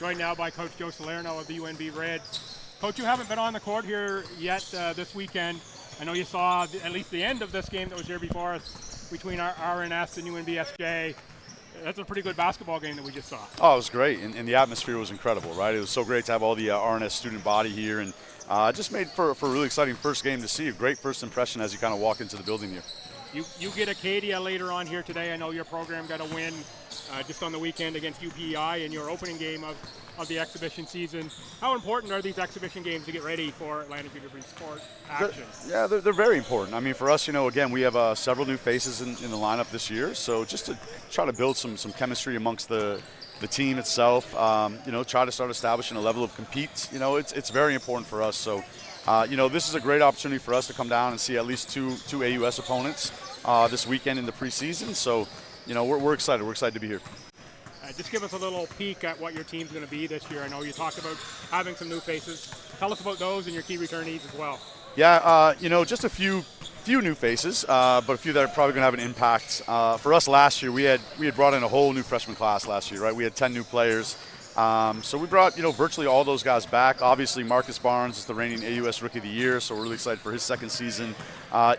joined now by Coach Joe Salerno of the UNB Reds. Coach, you haven't been on the court here yet this weekend. I know you saw at least the end of this game that was here before us between our RNS and UNBSJ. That's a pretty good basketball game that we just saw. Oh, it was great, and the atmosphere was incredible, right? It was so great to have all the RNS student body here, and just made for a really exciting first game to see. A great first impression as you kind of walk into the building here. You get Acadia later on here today. I know your program got a win just on the weekend against UPEI in your opening game of the exhibition season. How important are these exhibition games to get ready for Atlantic Union Sport action? They're very important. I mean, for us, again, we have several new faces in the lineup this year, so just to try to build some chemistry amongst the team itself, try to start establishing a level of compete. It's very important for us. So, this is a great opportunity for us to come down and see at least two AUS opponents this weekend in the preseason. So, we're excited. We're excited to be here. Just give us a little peek at what your team's going to be this year. I know you talked about having some new faces. Tell us about those and your key returnees as well. Yeah, just a few new faces, but a few that are probably going to have an impact. For us last year, we had brought in a whole new freshman class last year, right? We had 10 new players. So we brought, virtually all those guys back. Obviously, Marcus Barnes is the reigning AUS Rookie of the Year, so we're really excited for his second season.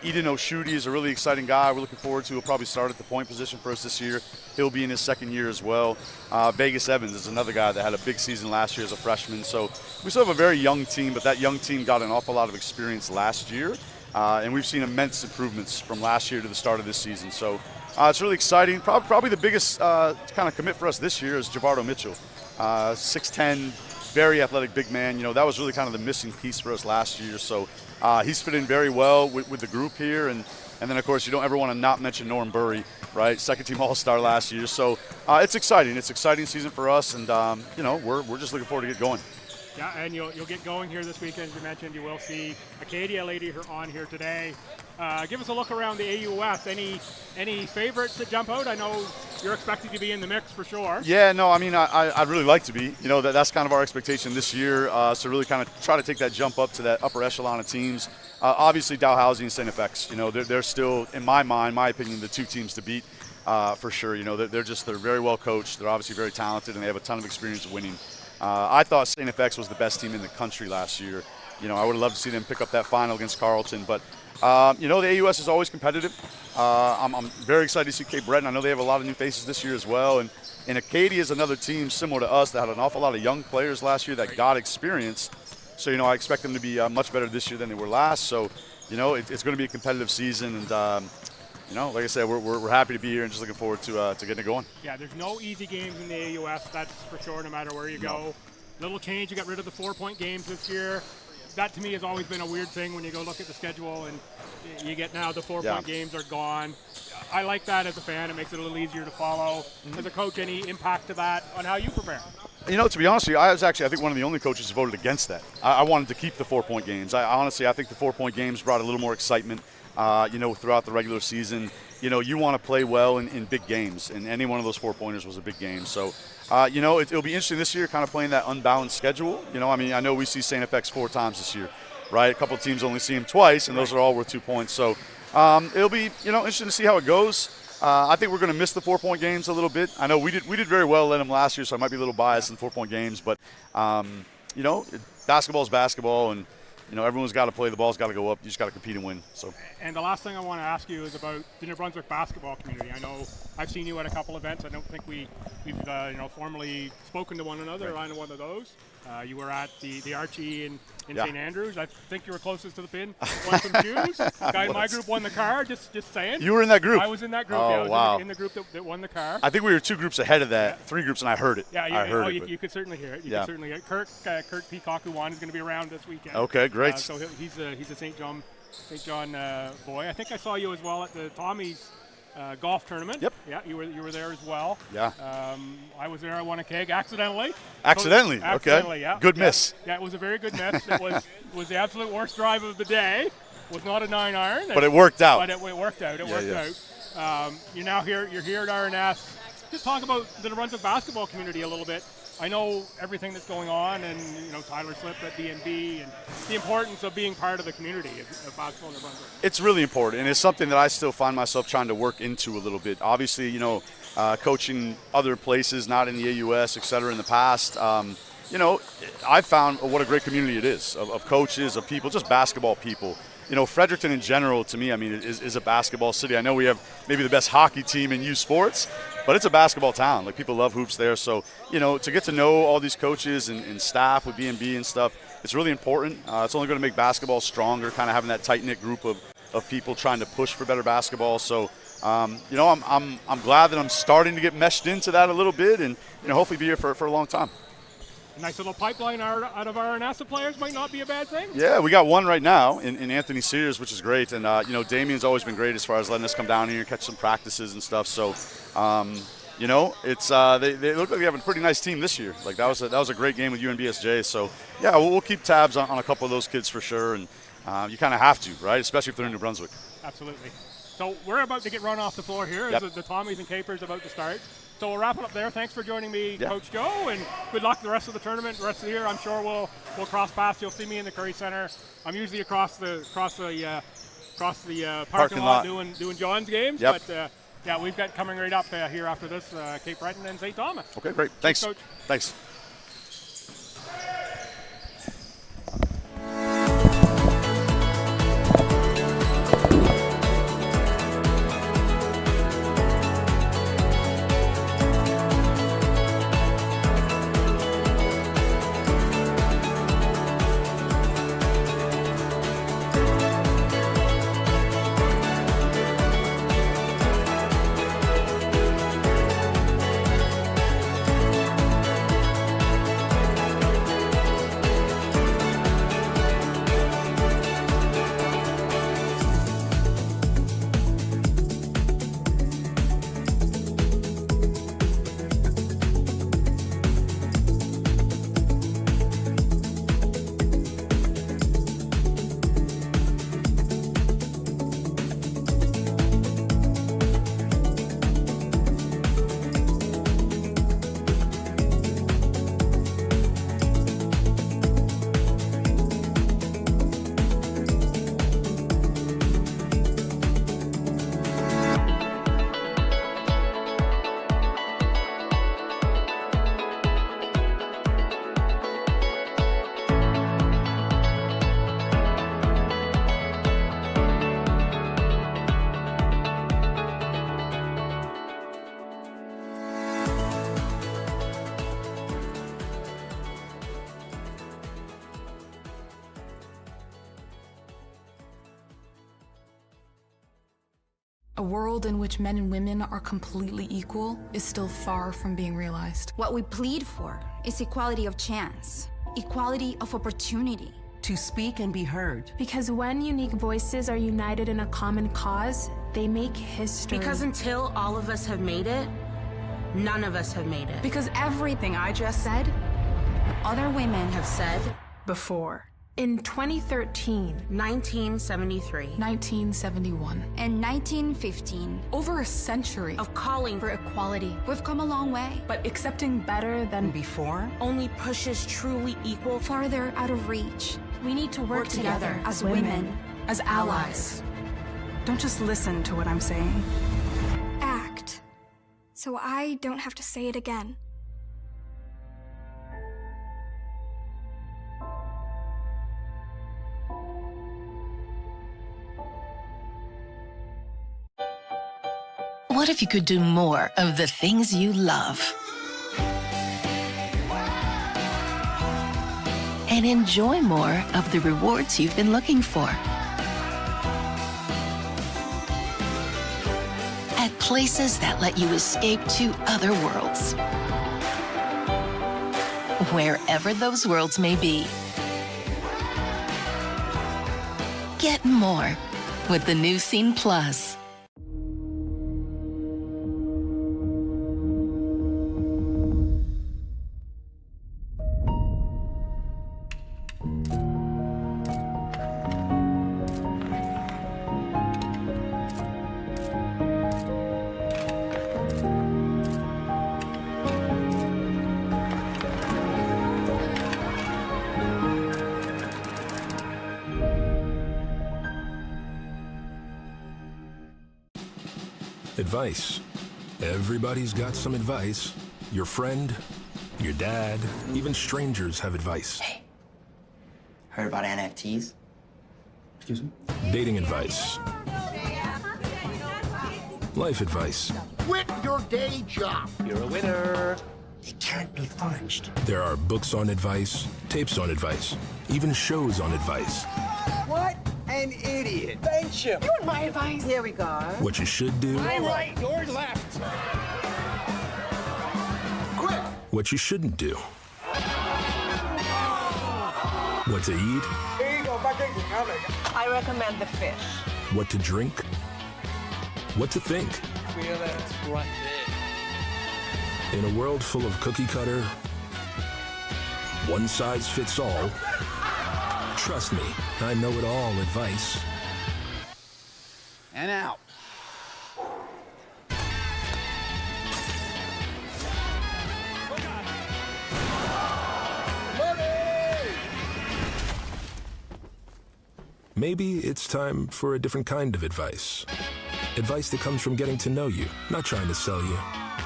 Eden Oshuti is a really exciting guy we're looking forward to. He'll probably start at the point position for us this year. He'll be in his second year as well. Vegas Evans is another guy that had a big season last year as a freshman. So we still have a very young team, but that young team got an awful lot of experience last year. And we've seen immense improvements from last year to the start of this season. So it's really exciting. Probably the biggest kind of commit for us this year is Javardo Mitchell. 6'10", very athletic big man. That was really kind of the missing piece for us last year. So he's fit in very well with the group here. And then, of course, you don't ever want to not mention Norm Burry, right? Second-team All-Star last year. So it's exciting. It's an exciting season for us. And, we're just looking forward to get going. Yeah, and you'll get going here this weekend. As you mentioned, you will see Acadia later on here today. Give us a look around the AUS. Any favorites that jump out? I know you're expected to be in the mix for sure. Yeah, no, I mean, I'd really like to be. That's kind of our expectation this year, so really kind of try to take that jump up to that upper echelon of teams. Obviously, Dalhousie and St. FX, they're still, in my mind, my opinion, the two teams to beat for sure. They're very well coached. They're obviously very talented, and they have a ton of experience winning. I thought St. FX was the best team in the country last year. I would love to see them pick up that final against Carleton, but the AUS is always competitive. I'm very excited to see Cape Breton. I know they have a lot of new faces this year as well. And Acadia is another team similar to us that had an awful lot of young players last year that got experience. So, I expect them to be much better this year than they were last. So, it's going to be a competitive season. And, like I said, we're happy to be here and just looking forward to getting it going. Yeah, there's no easy games in the AUS, that's for sure, no matter where you go. Little change, you got rid of the 4-point games this year. That to me has always been a weird thing when you go look at the schedule and you get now the 4-point games are gone. I like that as a fan. It makes it a little easier to follow. Mm-hmm. As a coach, any impact to that on how you prepare? To be honest with you, I think one of the only coaches who voted against that. I wanted to keep the 4-point games. I think the 4-point games brought a little more excitement, throughout the regular season. You want to play well in big games, and any one of those 4-pointers was a big game. So, it'll be interesting this year kind of playing that unbalanced schedule. I know we see St. FX 4 times this year, right? A couple of teams only see them twice, and those are all worth 2 points. So it'll be, interesting to see how it goes. I think we're going to miss the 4-point games a little bit. I know we did very well in them last year, so I might be a little biased in 4-point games. But, basketball is basketball, and everyone's got to play. The ball's got to go up. You just got to compete and win. So. And the last thing I want to ask you is about the New Brunswick basketball community. I know I've seen you at a couple events. I don't think we've formally spoken to one another on one of those. You were at the Archie in St. Andrews. I think you were closest to the pin. Won some shoes. Guy in my group won the car. Just saying. You were in that group. I was in that group. Oh, wow. In the group that won the car. I think we were 2 groups ahead of that. 3 groups, and I heard it. Yeah, you could certainly hear it. You could certainly hear it. Kurt Peacock, who won, is going to be around this weekend. Okay, great. So he's a St. John boy. I think I saw you as well at the Tommy's golf tournament. Yep. Yeah, you were there as well. Yeah. I was there. I won a keg accidentally. Accidentally, yeah. Good miss. Yeah, it was a very good miss. It was the absolute worst drive of the day. It was not a 9-iron. But it worked out. But it worked out. It worked out. You're now here. You're here at RNS. Just talk about the New Brunswick basketball community a little bit. I know everything that's going on, and Tyler Slip at DNB, and the importance of being part of the community of basketball in New Brunswick. It's really important, and it's something that I still find myself trying to work into a little bit. Obviously, coaching other places, not in the AUS, et cetera, in the past, you know, I've found what a great community it is of coaches, of people, just basketball people. You know, Fredericton in general, to me, I mean, is a basketball city. I know we have maybe the best hockey team in youth sports, but it's a basketball town. Like, people love hoops there. So, you know, to get to know all these coaches and staff with B&B and stuff, it's really important. It's only going to make basketball stronger, kind of having that tight-knit group of people trying to push for better basketball. So, you know, I'm glad that I'm starting to get meshed into that a little bit, and, you know, hopefully be here for a long time. A nice little pipeline out of our NASA players might not be a bad thing. Yeah, we got one right now in Anthony Sears, which is great. And, you know, Damien's always been great as far as letting us come down here and catch some practices and stuff. So, you know, it's they look like they have a pretty nice team this year. Like, that was a great game with UNBSJ. So, yeah, we'll keep tabs on a couple of those kids for sure. And you kind of have to, right, especially if they're in New Brunswick. Absolutely. So we're about to get run off the floor here. Yep. As the Tommies and Capers about to start. So we'll wrap it up there. Thanks for joining me, Yeah. Coach Joe, and good luck the rest of the tournament, the rest of the year. I'm sure we'll cross paths. You'll see me in the Curry Center. I'm usually across the parking lot doing John's games. Yep. But yeah, we've got coming right up here after this Cape Breton and St. Thomas. Okay, great. Thanks. Coach. Thanks. A world in which men and women are completely equal is still far from being realized. What we plead for is equality of chance, equality of opportunity. To speak and be heard. Because when unique voices are united in a common cause, they make history. Because until all of us have made it, none of us have made it. Because everything I just said, Other women Have said before. In 2013, 1973 1971. and 1915, Over a century of calling for equality. we've come a long way, But accepting better than before only pushes truly equal farther out of reach. we need to work together as women. as allies. Don't just listen to what I'm saying. Act, so I don't have to say it again. What if you could do more of the things you love? And enjoy more of the rewards you've been looking for? At places that let you escape to other worlds. Wherever those worlds may be. Get more with the new Scene Plus. Advice, Everybody's got some advice. Your friend, your dad, even strangers have advice. Hey, heard about NFTs? Excuse me? Dating advice. Life advice. Quit your day job. You're a winner. They can't be fudged. There are books on advice, tapes on advice, even shows on advice. What an idiot. Thank you. You want my advice? Here we go. What you should do. I'm right, you're left. Quit. What you shouldn't do. What to eat. Here you go, I recommend the fish. What to drink. What to think. Feel it. Right there. In a world full of cookie cutter, one size fits all, trust me, I know it all advice. And out. Maybe it's time for a different kind of advice. Advice that comes from getting to know you, not trying to sell you.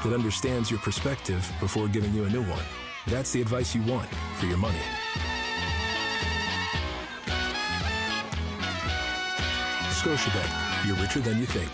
That understands your perspective before giving you a new one. That's the advice you want for your money. Scotiabank, you're richer than you think.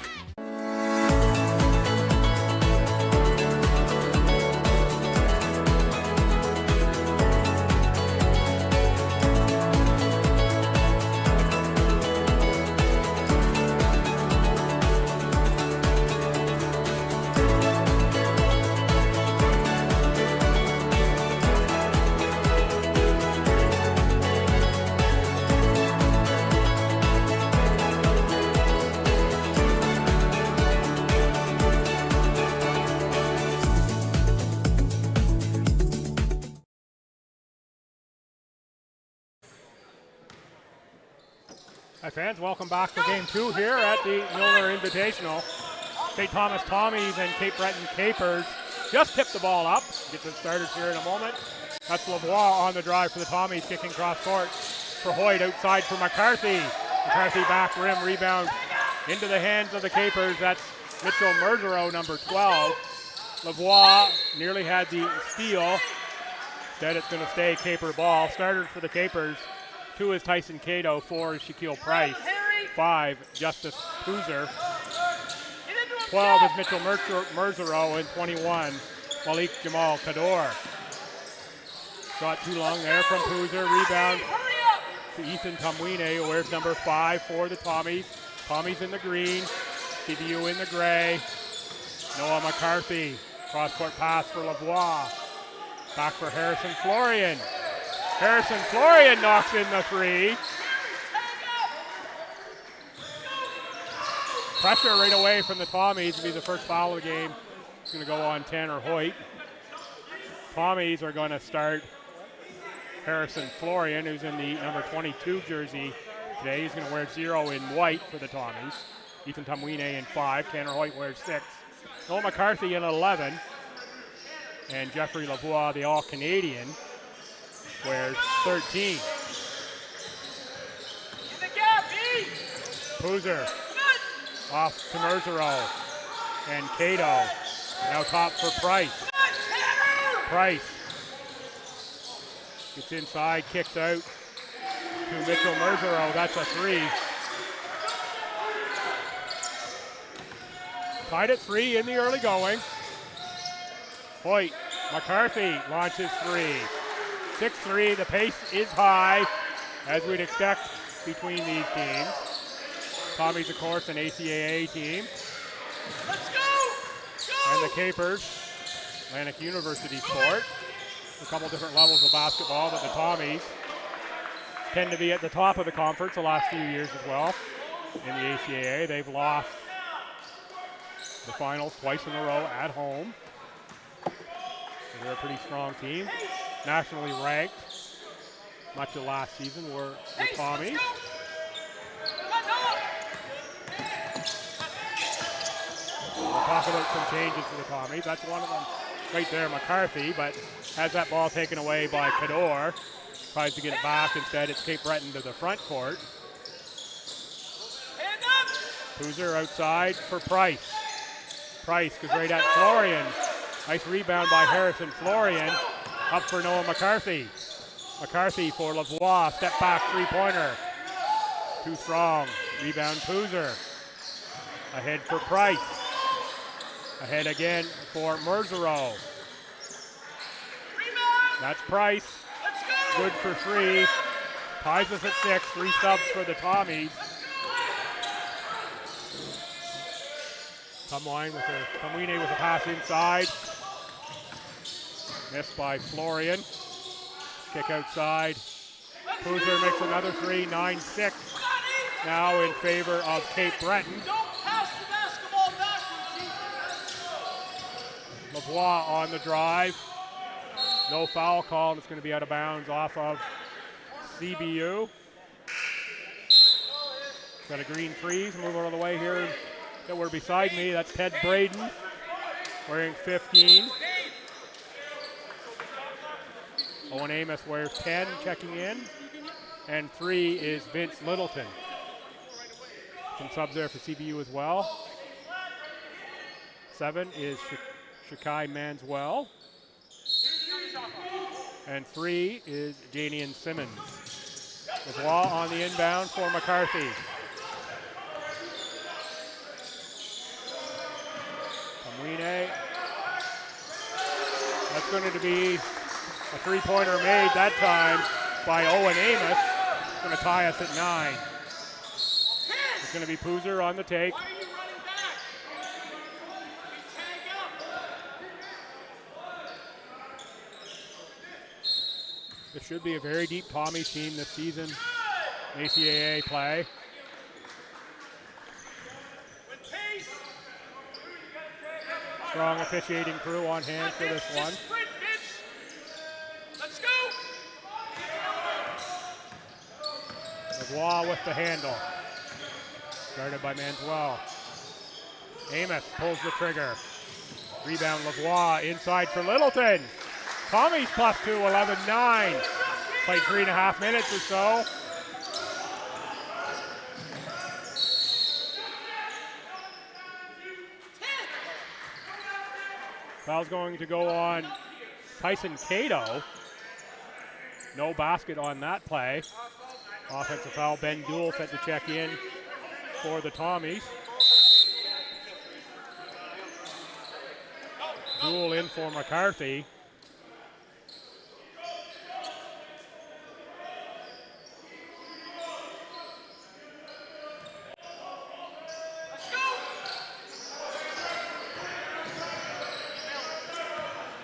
Hi fans, welcome back for game 2 here at the Milner Invitational. St. Thomas Tommies and Cape Breton Capers just tipped the ball up. Get them started here in a moment. That's Lavoie on the drive for the Tommies, kicking cross court for Hoyt, outside for McCarthy. McCarthy back rim, rebound into the hands of the Capers. That's Mitchell Merzereau, number 12. Lavoie nearly had the steal. Instead it's going to stay Caper ball. Starters for the Capers. 2 is Tyson Cato, 4 is Shaquille Price, 5 Justice Poozer, 12 is Mitchell Merzereau, and 21 Malik Jamal Kador. Shot too long there from Poozer, rebound to Ethan Tumwine, who wears number 5 for the Tommies. Tommies in the green, CBU in the gray. Noah McCarthy, cross-court pass for Lavoie. Back for Harrison Florian. Harrison Florian knocks in the 3. Pressure right away from the Tommies to be the first foul of the game. It's going to go on Tanner Hoyt. Tommies are going to start Harrison Florian, who's in the number 22 jersey today. He's going to wear 0 in white for the Tommies. Ethan Tumwine in 5. Tanner Hoyt wears 6. Noah McCarthy in 11. And Jeffrey Lavoie, the All-Canadian, wears 13. Poozer off to Merzereau and Cato. Now top for Price. Price gets inside, kicks out to Mitchell Merzereau. That's a 3. Tied at 3 in the early going. Hoyt, McCarthy launches 3. 6-3, the pace is high, as we'd expect between these teams. Tommy's, of course, an ACAA team. Let's go! And the Capers, Atlantic University sport. A couple different levels of basketball, but the Tommies tend to be at the top of the conference the last few years as well. In the ACAA, they've lost the finals twice in a row at home. So they're a pretty strong team. Nationally ranked much of last season were the Tommies. We'll talk about some changes for the Tommies. That's one of them right there, McCarthy, but has that ball taken away by Kador. Tries to get it back. Instead, it's Cape Breton to the front court. Poozer outside for Price. Price goes right at Florian. Nice rebound by Harrison Florian. Up for Noah McCarthy. McCarthy for Lavoie. Step back three-pointer. Too strong. Rebound Poozer. Ahead for Price. Ahead again for Merzero. That's Price. Good for three. Ties us at 6. 3 subs for the Tommies. Tumwine with a pass inside. Missed by Florian. Kick outside. Poozer makes another 3. 9-6. Now in favor of Cape Breton. Lavoie on the drive. No foul call. It's going to be out of bounds off of CBU. Got a green freeze. Move out of the way here. That were beside me. That's Ted Braden wearing 15. Owen Amos wears 10, checking in. And 3 is Vince Littleton. Some subs there for CBU as well. 7 is Shakai Manswell. And 3 is Janian Simmons. Lavoie on the inbound for McCarthy. Kamwine. That's going to be a three-pointer made that time by Owen Amos. It's going to tie us at 9. It's going to be Poozer on the take. This should be a very deep Tommy team this season in ACAA play. Strong officiating crew on hand for this one. Let's go! Lavoie with the handle. Guarded by Manswell. Amos pulls the trigger. Rebound Lavoie inside for Littleton. Tommy's +2, 11-9. Played 3.5 minutes or so. Foul's going to go on Tyson Cato. No basket on that play. Offensive foul, Ben Duell set to check in for the Tommies. Duell in for McCarthy.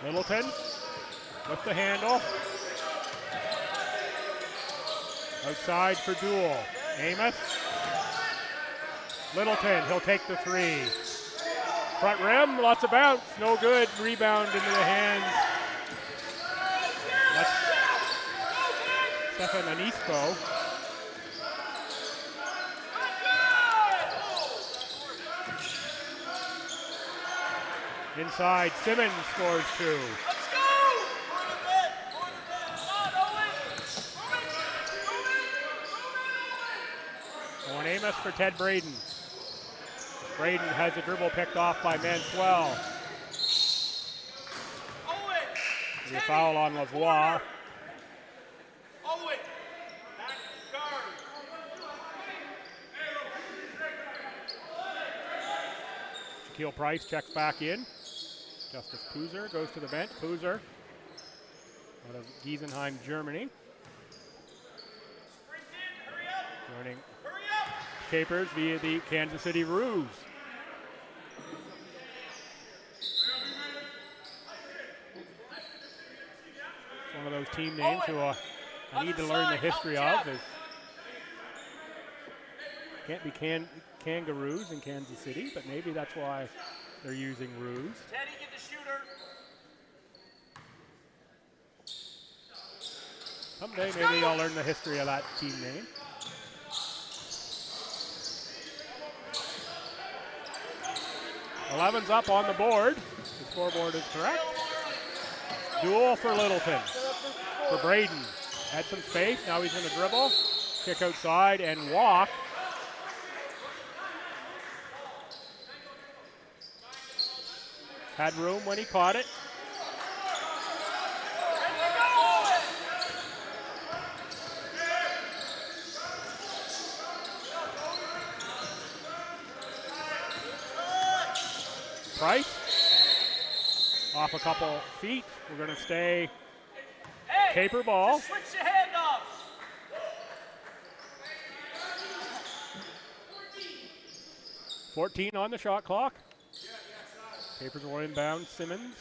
Littleton with the handle. Outside for Duell. Amos. Littleton, he'll take the 3. Front rim, lots of bounce, no good. Rebound into the hands. That's Stefan Anisco. Inside, Simmons scores 2. Owen Amos for Ted Braden. Braden has a dribble picked off by Manswell. The foul on Lavoie. Shaquille Price checks back in. Justice Poozer goes to the bench. Poozer out of Giesenheim, Germany. Joining Capers via the Kansas City Roos. One of those team names who I need to learn the history of. Can't be Kangaroos in Kansas City, but maybe that's why they're using Roos. Teddy, get the shooter. Someday maybe I'll learn the history of that team name. Eleven's up on the board. The scoreboard is correct. Duel for Littleton. For Braden. Had some space. Now he's going to dribble. Kick outside and walk. Had room when he caught it. Price off a couple feet. We're going to stay Caper ball. Switch your handoffs. 14 on the shot clock. Capers will inbound Simmons.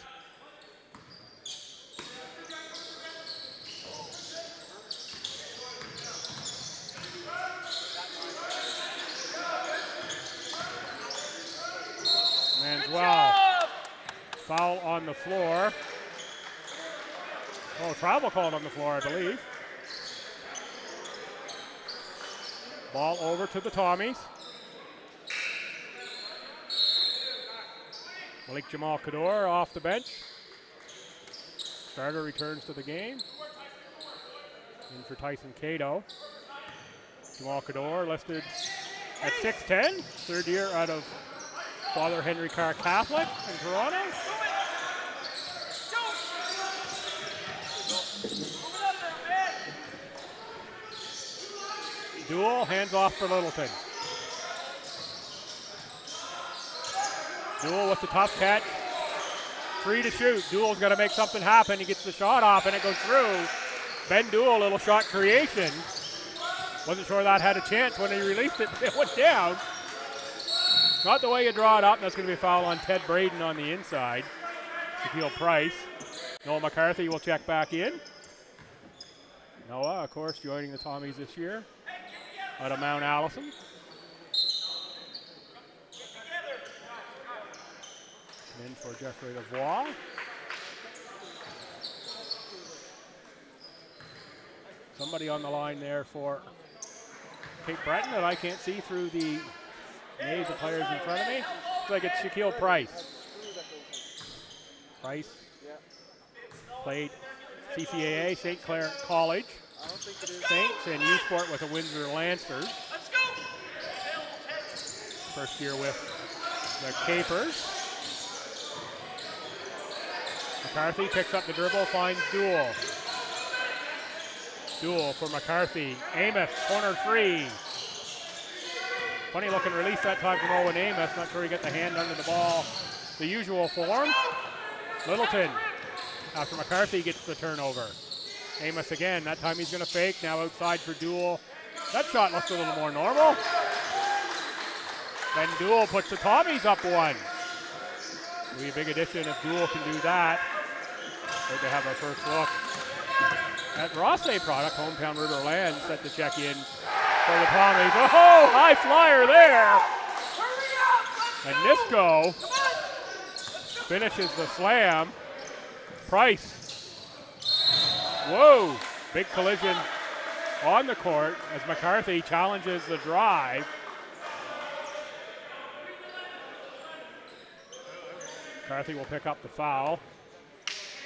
Manswell. Foul on the floor. Oh, travel called on the floor, I believe. Ball over to the Tommies. Malik Jamal Kador off the bench. Starter returns to the game. In for Tyson Cato. Jamal Kador listed at 6'10", third year out of Father Henry Carr Catholic in Toronto. Duel, hands off for Littleton. Duel with the tough catch. 3 to shoot. Duel's got to make something happen. He gets the shot off and it goes through. Ben Duel, little shot creation. Wasn't sure that had a chance when he released it. It went down. Not the way you draw it up. That's going to be a foul on Ted Braden on the inside. Shaquille Price. Noah McCarthy will check back in. Noah, of course, joining the Tommies this year out of Mount Allison. In for Jeffrey Lavoie. Somebody on the line there for Cape Breton that I can't see through the maze of players in front of me. Looks like it's Shaquille Price. Price played CCAA, St. Clair College, Saints, and U Sport with the Windsor Lancers. First year with the Capers. McCarthy picks up the dribble, finds Duel. Duel for McCarthy. Amos, corner 3. Funny looking release that time from Owen Amos. Not sure he got the hand under the ball. The usual form. Littleton, after McCarthy gets the turnover. Amos again, that time he's going to fake. Now outside for Duel. That shot looks a little more normal. Then Duel puts the Tommies up 1. It'll be a big addition if Duel can do that. Great to have our first look at Rossay product, Hometown River Land, set to check in for the Tommies. Oh, high flyer there. And Nisko finishes the slam. Price. Whoa, big collision on the court as McCarthy challenges the drive. McCarthy will pick up the foul.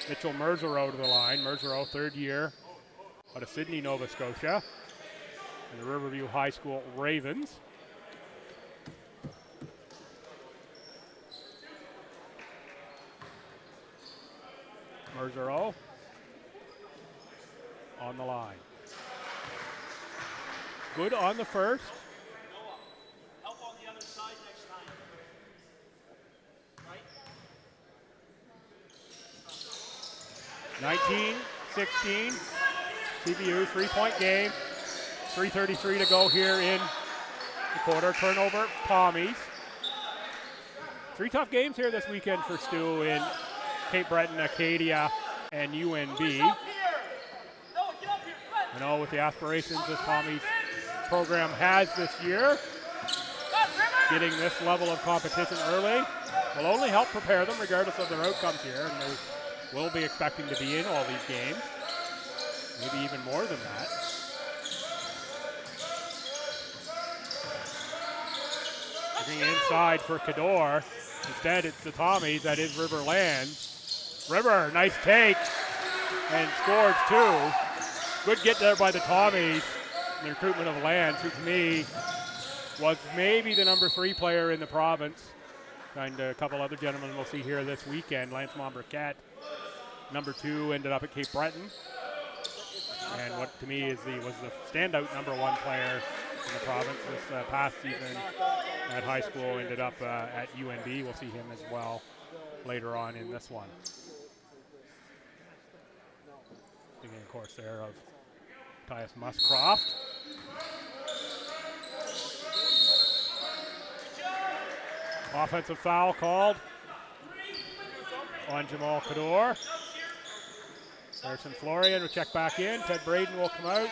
Mitchell Merzereau to the line. Merzereau, third year out of Sydney, Nova Scotia, and the Riverview High School Ravens. Merzereau on the line. Good on the first. Help on the other side next time. Right? 19-16, CBU, 3-point game. 3:33 to go here in the quarter. Turnover, Tommies. 3 tough games here this weekend for Stu in Cape Breton, Acadia, and UNB. I know with the aspirations this Tommies program has this year, getting this level of competition early will only help prepare them regardless of their outcomes here. And they will be expecting to be in all these games, maybe even more than that. Looking inside for Kador. Instead, it's the Tommies. That is River Lands. River, nice take, and scores 2. Good get there by the Tommies. The recruitment of Lands, who to me was maybe the number 3 player in the province And a couple other gentlemen we'll see here this weekend. Lance Montbriquet, number 2, ended up at Cape Breton. And what to me was the standout number 1 player in the province this past season at high school, ended up at UNB. We'll see him as well later on in this one. Thinking, of course, there of Tyus Muscroft. Offensive foul called on Jamal Kador. Harrison Florian will check back in. Ted Braden will come out.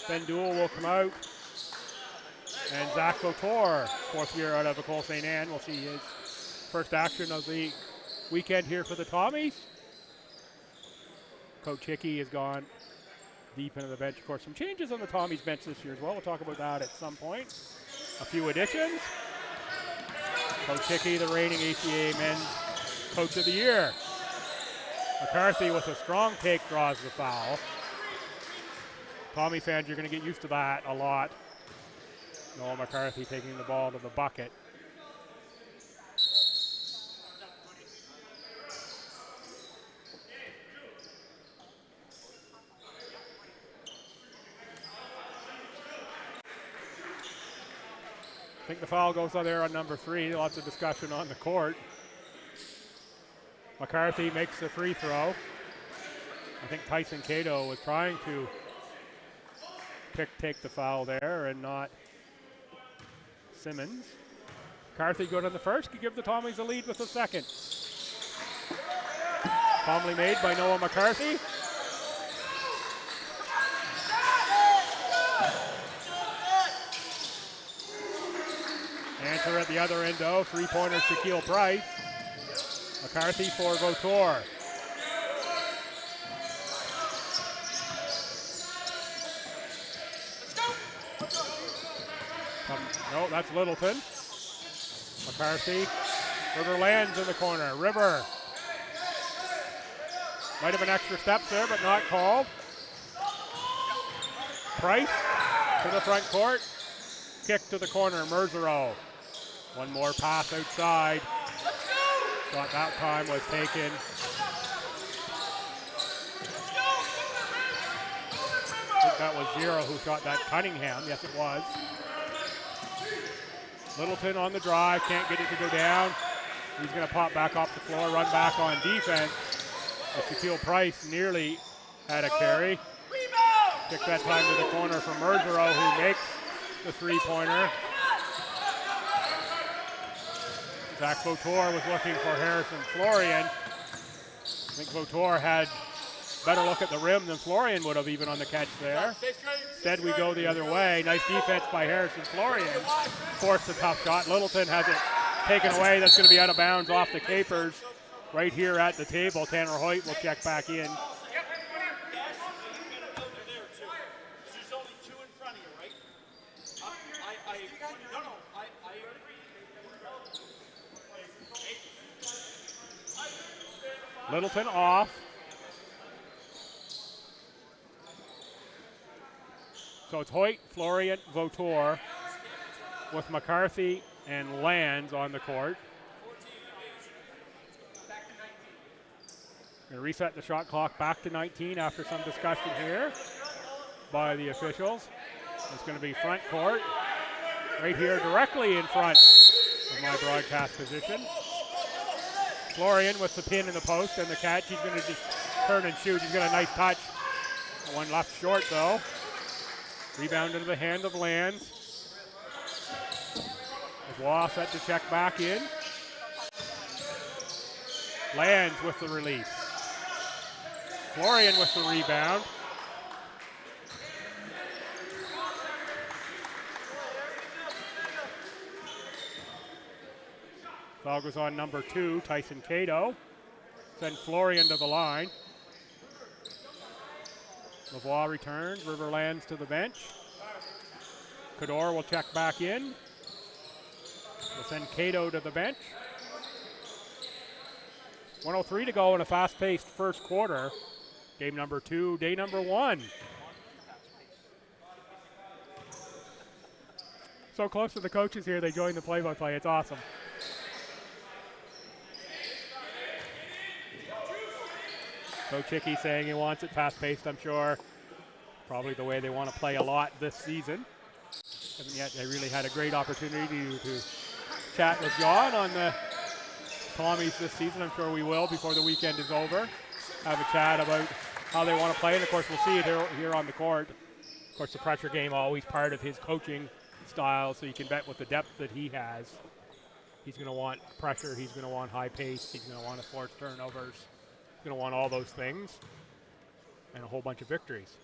Ben Duell will come out. And Zach Votor, 4th year out of Ecole St. Anne, will see his first action of the weekend here for the Tommies. Coach Hickey has gone deep into the bench. Of course, some changes on the Tommies bench this year as well. We'll talk about that at some point. A few additions. Coach Hickey, the reigning ACA Men's Coach of the Year. McCarthy with a strong take draws the foul. Tommy fans, you're going to get used to that a lot. Noel McCarthy taking the ball to the bucket. I think the foul goes on there on number 3. Lots of discussion on the court. McCarthy makes the free throw. I think Tyson Cato was trying to take the foul there and not Simmons. McCarthy good on the first. He give the Tommies a lead with the second. Calmly made by Noah McCarthy. Answer at the other end, though. 3-pointer, Shaquille Price. McCarthy for Votor. No, that's Littleton. McCarthy. River lands in the corner. River. Might have been extra steps there, but not called. Price to the front court. Kick to the corner, Merzero. One more pass outside. Shot that time was taken. I think that was Zero who shot that. Cunningham, yes it was. Littleton on the drive, can't get it to go down. He's going to pop back off the floor, run back on defense. Shaquille Price nearly had a carry. Kick that time to the corner for Merzero, who makes the 3-pointer. Zach Votor was looking for Harrison Florian. I think Votor had better look at the rim than Florian would have even on the catch there. Instead we go the other way. Nice defense by Harrison Florian. Forced a tough shot. Littleton has it taken away. That's going to be out of bounds off the Capers. Right here at the table, Tanner Hoyt will check back in. Littleton off. So it's Hoyt, Florian, Votor with McCarthy and Lands on the court. Going to reset the shot clock back to 19 after some discussion here by the officials. It's going to be front court right here directly in front of my broadcast position. Florian with the pin in the post and the catch. He's going to just turn and shoot. He's got a nice touch. One left short though. Rebound into the hand of Lands. Waugh set to check back in. Lands with the release. Florian with the rebound. Foul goes on number 2, Tyson Cato. Send Florian to the line. Lavoie returns. River lands to the bench. Kador will check back in. We'll send Cato to the bench. 1:03 to go in a fast-paced first quarter. Game number 2, day number 1. So close to the coaches here, they join the play-by-play. It's awesome. Coach Hickey saying he wants it fast-paced, I'm sure. Probably the way they want to play a lot this season. Haven't yet they really had a great opportunity to chat with John on the Tommies this season. I'm sure we will before the weekend is over. Have a chat about how they want to play, and of course we'll see it here on the court. Of course, the pressure game always part of his coaching style, so you can bet with the depth that he has. He's going to want pressure. He's going to want high pace. He's going to want to force turnovers. He's going to want all those things and a whole bunch of victories.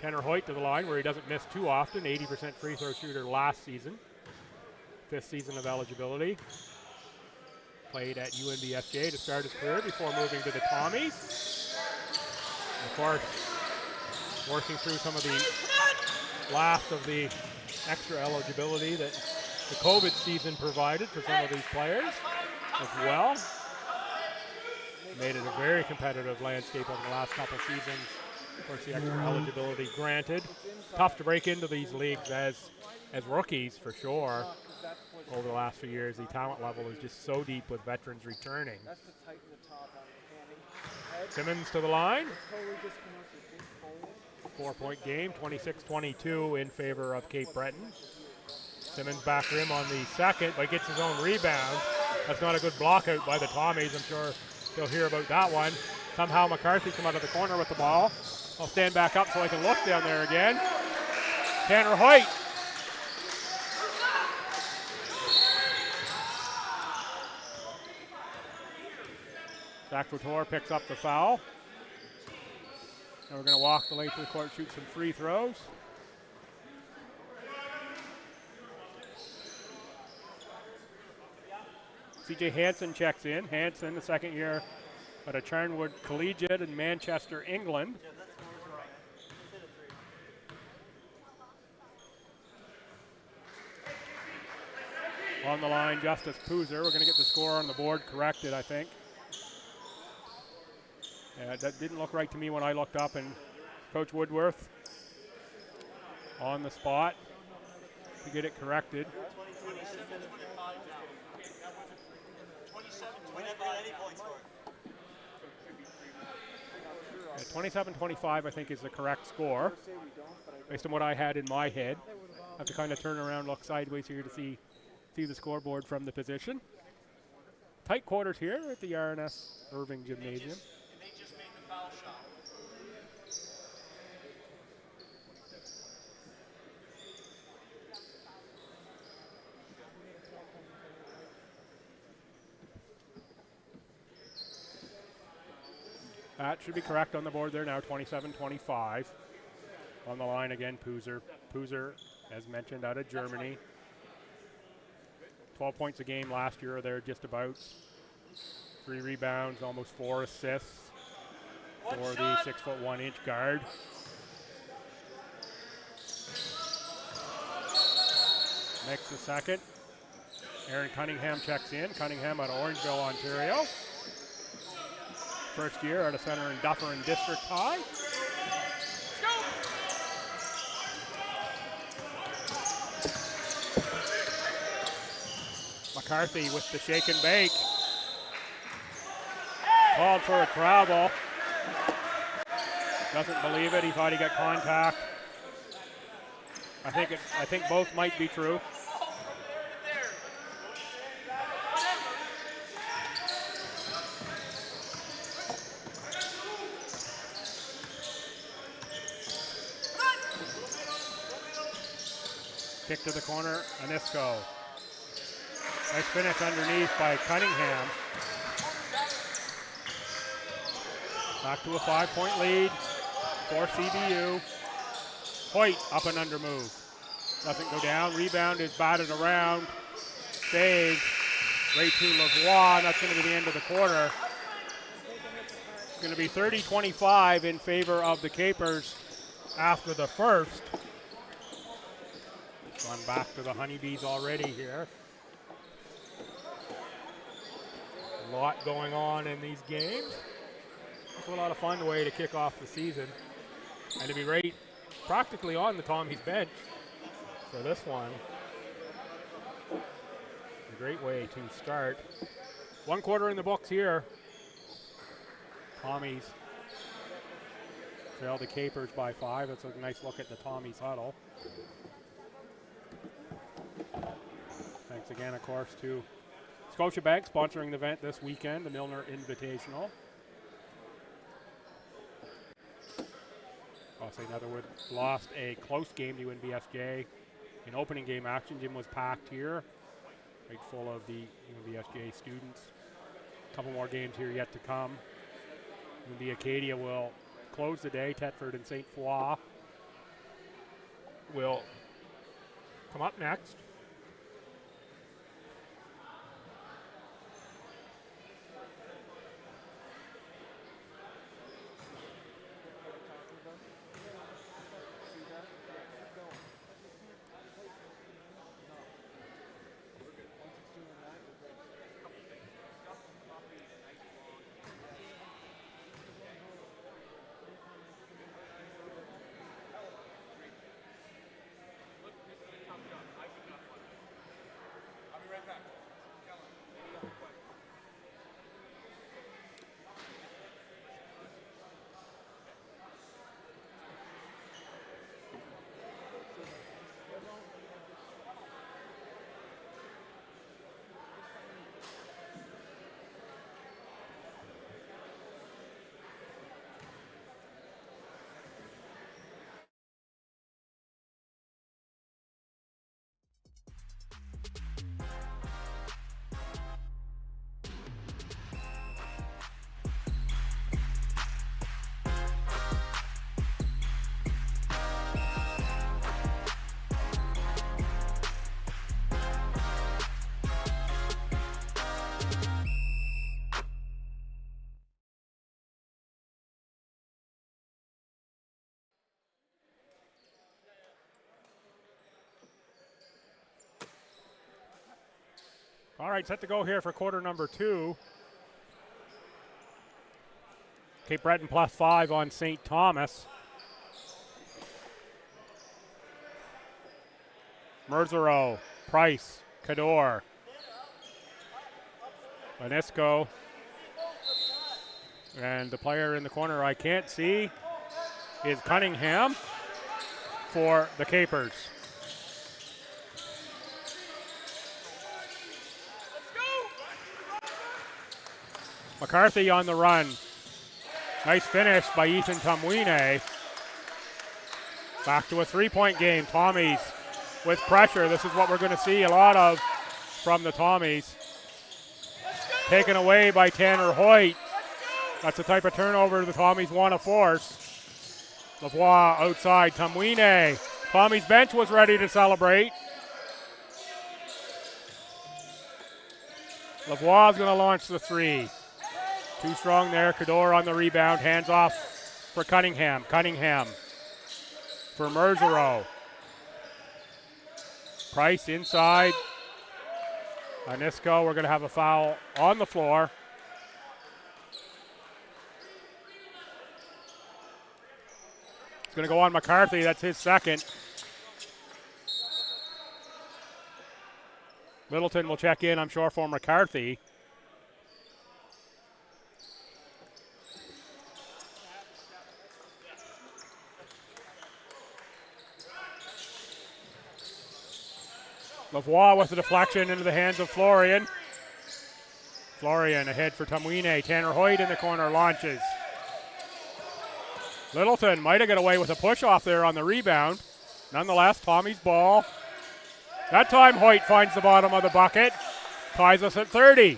Tanner Hoyt to the line where he doesn't miss too often. 80% free throw shooter last season. 5th season of eligibility. Played at UNBFJ to start his career before moving to the Tommies. And of course, working through some of the last of the extra eligibility that the COVID season provided for some of these players as well. Made it a very competitive landscape over the last couple seasons. Of course, the extra eligibility granted. Tough to break into these leagues as rookies for sure. Over the last few years, the talent level is just so deep with veterans returning. Simmons to the line. 4-point game, 26-22 in favor of Cape Breton. Simmons back rim on the second, but gets his own rebound. That's not a good block out by the Tommies. I'm sure he'll hear about that one. Somehow McCarthy come out of the corner with the ball. I'll stand back up so I can look down there again. Tanner Hoyt. Zach Couture picks up the foul. And we're going to walk the length of the court, shoot some free throws. CJ Hansen checks in. Hansen, the second year at a Charnwood Collegiate in Manchester, England. On the line, Justice Poozer. We're going to get the score on the board corrected, I think. Yeah, that didn't look right to me when I looked up, and Coach Woodworth on the spot to get it corrected. 27-25, I think, is the correct score, based on what I had in my head. I have to kind of turn around, look sideways here to see the scoreboard from the position. Tight quarters here at the RNS Irving Gymnasium. That should be correct on the board there now, 27-25. On the line again, Poozer. Poozer, as mentioned, out of Germany. 12 points a game last year, or there just about. 3 rebounds, almost 4 assists for the 6'1" guard. Makes the second. Aaron Cunningham checks in. Cunningham out of Orangeville, Ontario. First year at a center in Dufferin District High. McCarthy with the shake and bake. Called for a travel. Doesn't believe it. He thought he got contact. I think both might be true. Kick to the corner, Anisco. Nice finish underneath by Cunningham. Back to a 5-point lead for CBU. Hoyt up and under move. Doesn't go down. Rebound is batted around. Saved. Right to Lavoie. That's going to be the end of the quarter. It's going to be 30-25 in favor of the Capers after the first. Gone back to the Honeybees already here. A lot going on in these games. It's a lot of fun way to kick off the season. And to be right practically on the Tommies bench for this one. A great way to start. 1 quarter in the books here. Tommies trail the Capers by 5. That's a nice look at the Tommies huddle. Thanks again, of course, to Scotiabank sponsoring the event this weekend, the Milner Invitational. I'll say Netherwood lost a close game to UNBSJ. In opening game action, gym was packed here, right full of the UNBSJ students. A couple more games here yet to come. The Acadia will close the day. Thetford and St. Foy will come up next. All right, set to go here for quarter number 2. Cape Breton +5 on St. Thomas. Merzero, Price, Cador, Vanisco, and the player in the corner I can't see is Cunningham for the Capers. McCarthy on the run. Nice finish by Ethan Tumwine. Back to a 3-point game. Tommies with pressure. This is what we're going to see a lot of from the Tommies. Taken away by Tanner Hoyt. That's the type of turnover the Tommies want to force. Lavoie outside. Tumwine. Tommies bench was ready to celebrate. Lavoie's going to launch the 3. Too strong there. Cador on the rebound. Hands off for Cunningham. Cunningham for Merzero. Price inside. Anisco, we're going to have a foul on the floor. It's going to go on McCarthy. That's his second. Littleton will check in, I'm sure, for McCarthy. Lavoie with the deflection into the hands of Florian. Florian ahead for Tumwine. Tanner Hoyt in the corner launches. Littleton might have got away with a push off there on the rebound. Nonetheless, Tommy's ball. That time Hoyt finds the bottom of the bucket. Ties us at 30.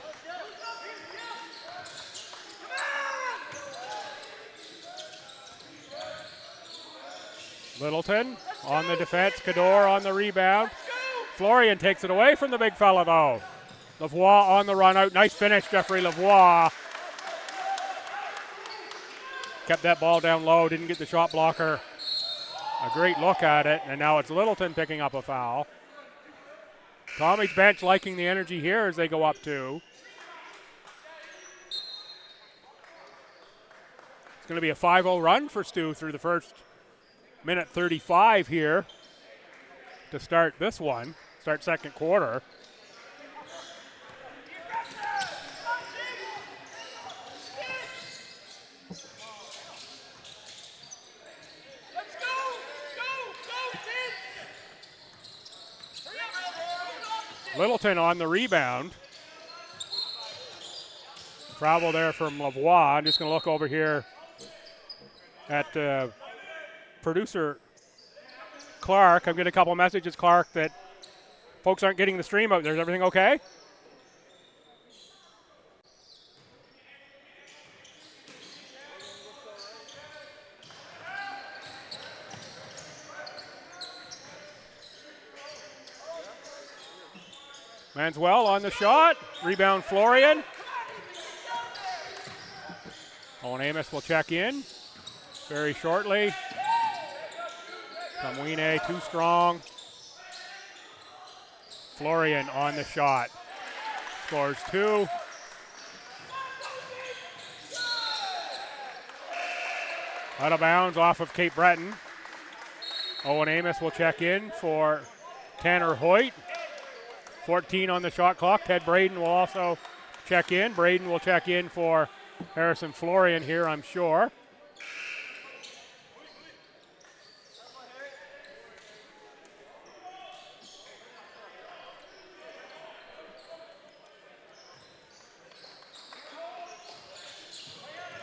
Littleton on the defense. Cador on the rebound. Florian takes it away from the big fella, though. Lavoie on the run out. Nice finish, Jeffrey Lavoie. Kept that ball down low. Didn't get the shot blocker a great look at it. And now it's Littleton picking up a foul. Tommy's bench liking the energy here as they go up 2. It's going to be a 5-0 run for Stu through the first minute 35 here to start this one. Start second quarter. Littleton on the rebound. Travel there from Lavoie. I'm just going to look over here at producer Clark. I'm getting a couple messages, Clark, that folks aren't getting the stream out there. Is everything okay? Manswell on the shot. Rebound Florian. Owen Amos will check in very shortly. Kamwine too strong. Florian on the shot. Scores 2. Out of bounds off of Cape Breton. Owen Amos will check in for Tanner Hoyt. 14 on the shot clock. Ted Braden will also check in. Braden will check in for Harrison Florian here, I'm sure.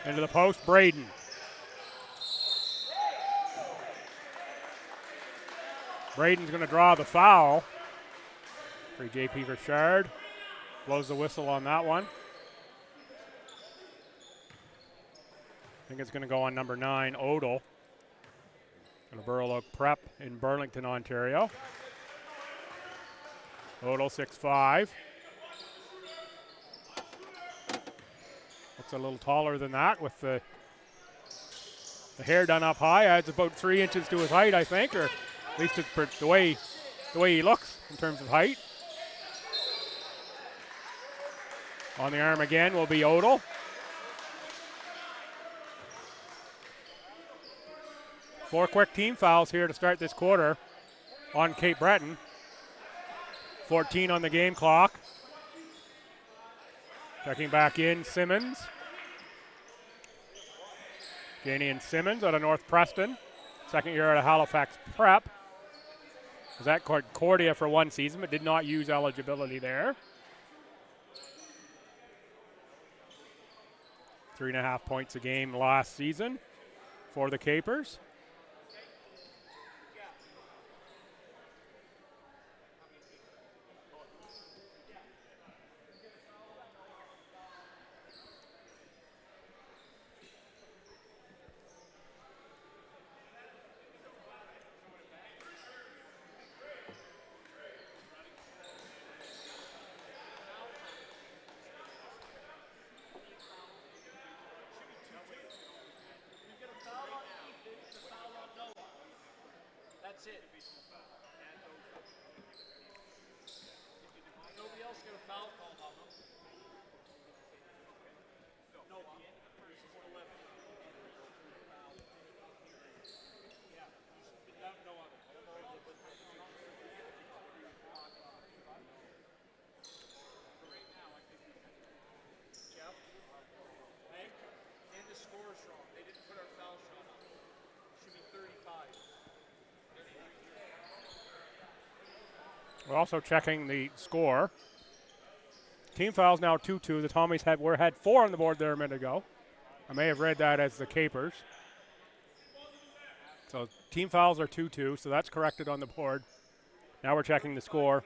Into the post, Braden. Braden's going to draw the foul. For J.P. Richard. Blows the whistle on that one. I think it's going to go on number 9, Odell. And a Burloak Prep in Burlington, Ontario. Odell 6'5". Looks a little taller than that with the hair done up high. Adds about 3 inches to his height, I think, or at least it's the way he looks in terms of height. On the arm again will be Odell. Four quick team fouls here to start this quarter on Cape Breton. 14 on the game clock. Checking back in, Simmons. Janian Simmons out of North Preston. Second year out of Halifax Prep. Was at Concordia for 1 season, but did not use eligibility there. 3.5 points a game last season for the Capers. That's it. Nobody else got a foul called on them. No, this is 11. Yeah, no other. Jeff, Hank, and the score's wrong. They didn't put our foul shot on. Should be 35. We're also checking the score. Team fouls now 2-2. The Tommies had 4 on the board there a minute ago. I may have read that as the Capers. So team fouls are 2-2, so that's corrected on the board. Now we're checking the score.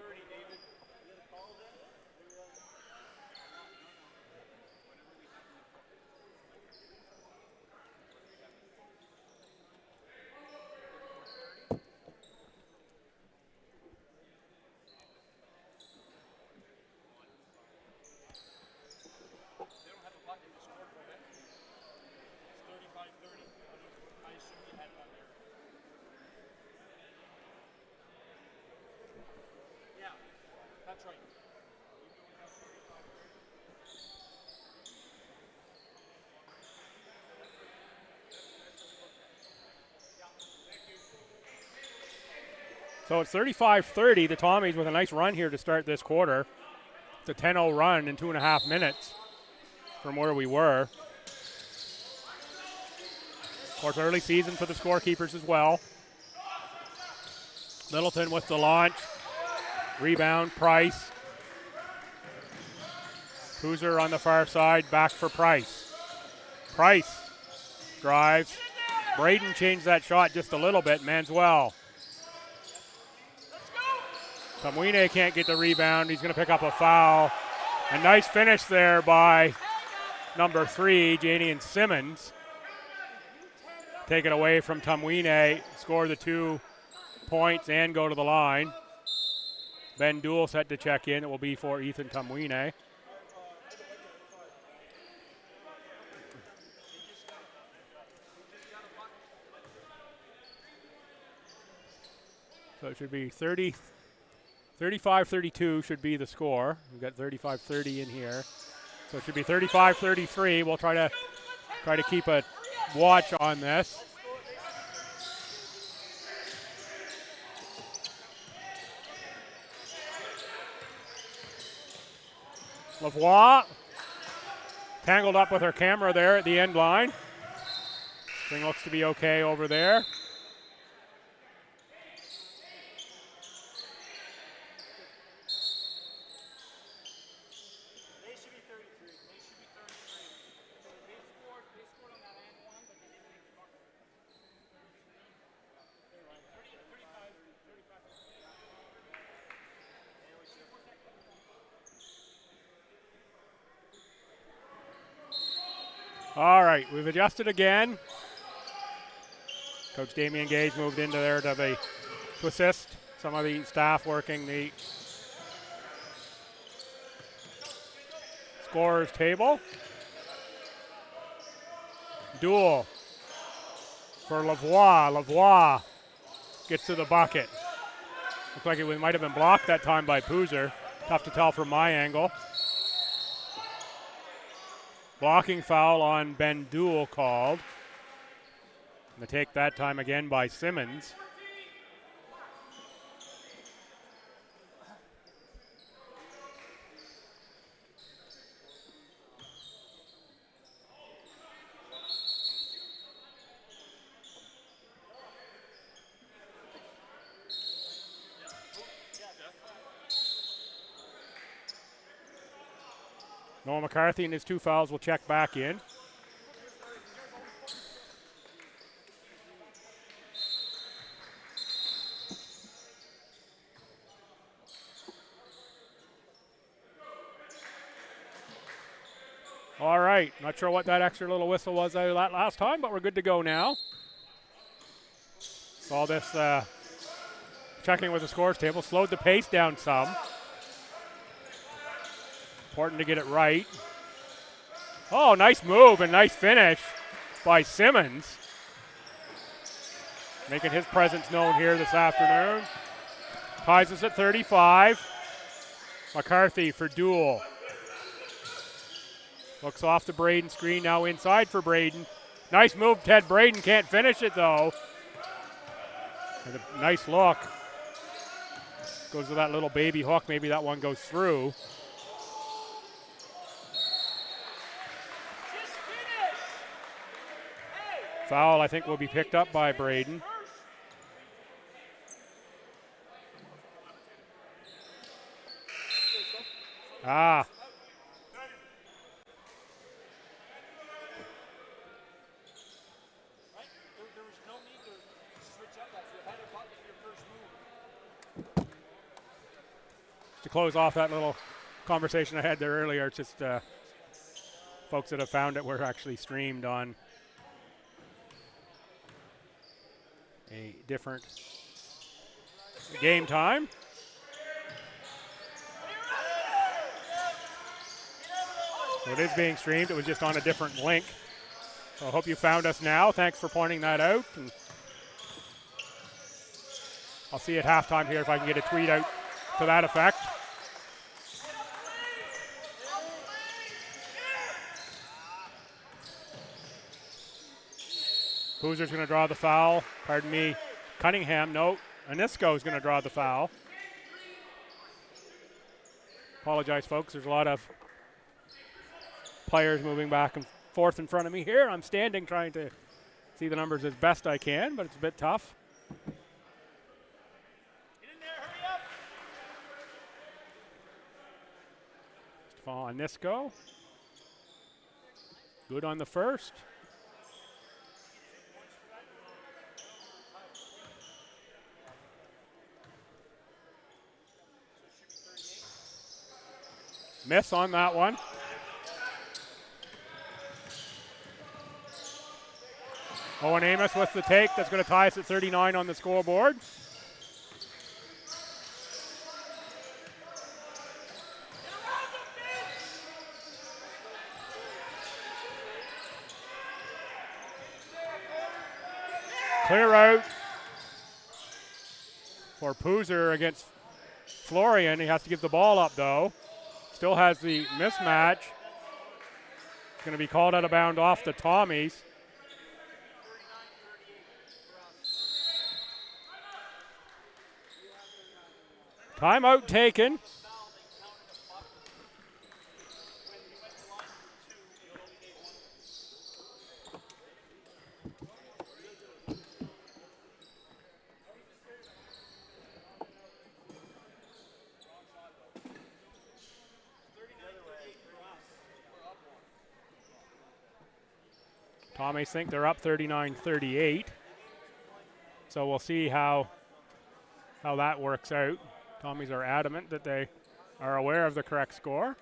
That's right. So it's 35-30. The Tommies with a nice run here to start this quarter. It's a 10-0 run in 2.5 minutes from where we were. Of course, early season for the scorekeepers as well. Littleton with the launch. Rebound, Price. Boozer on the far side, back for Price. Price drives. Breton changed that shot just a little bit. Manswell. Tamwine can't get the rebound. He's going to pick up a foul. A nice finish there by number 3, Janian Simmons. Take it away from Tamwine, score the 2 points and go to the line. Ben Duell set to check in. It will be for Ethan Tamwine. So it should be 35-32 should be the score. We've got 35-30 in here. So it should be 35-33. We'll try to keep a watch on this. Lavoie tangled up with her camera there at the end line. Thing looks to be okay over there. All right, we've adjusted again. Coach Damian Gage moved into there to assist some of the staff working the scorers table. Duel for Lavoie. Lavoie gets to the bucket. Looks like it might have been blocked that time by Boozer. Tough to tell from my angle. Blocking foul on Ben Duell called. And the take that time again by Simmons. Noah McCarthy and his 2 fouls will check back in. All right, not sure what that extra little whistle was out of that last time, but we're good to go now. All this checking with the scores table slowed the pace down some. Important to get it right. Oh, nice move and nice finish by Simmons. Making his presence known here this afternoon. Ties us at 35. McCarthy for Duell. Looks off the Braden screen, now inside for Braden. Nice move, Ted Braden can't finish it though. And a nice look. Goes to that little baby hook, maybe that one goes through. Foul, I think, will be picked up by Braden. Ah. To close off that little conversation I had there earlier, it's just folks that have found it were actually streamed on a different game time. So it is being streamed. It was just on a different link. So I hope you found us now. Thanks for pointing that out. And I'll see at halftime here if I can get a tweet out to that effect. Boozer's going to draw the foul. Pardon me, Cunningham. No, Anisko is going to draw the foul. Apologize, folks. There's a lot of players moving back and forth in front of me here. I'm standing trying to see the numbers as best I can, but it's a bit tough. Nisco. Good on the first. Miss on that one. Owen Amos with the take. That's going to tie us at 39 on the scoreboard. Clear out for Poozer against Florian. He has to give the ball up, though. Still has the mismatch. It's going to be called out of bound off the Tommies. Timeout taken. Tommies think they're up 39-38. So we'll see how that works out. Tommies are adamant that they are aware of the correct score.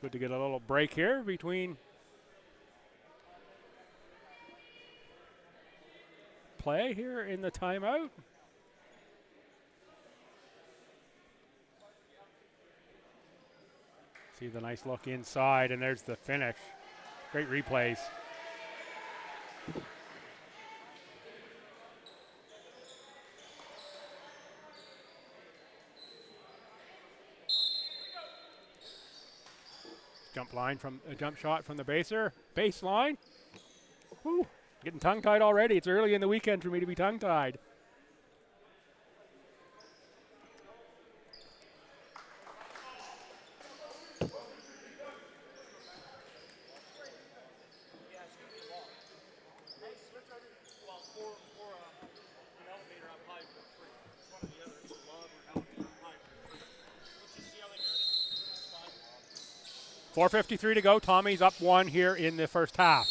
Good to get a little break here between play here in the timeout. See the nice look inside, and there's the finish. Great replays. Jump shot from the baseline. Whew, getting tongue-tied already. It's early in the weekend for me to be tongue-tied. .4:53 to go. Tommy's up one here in the first half.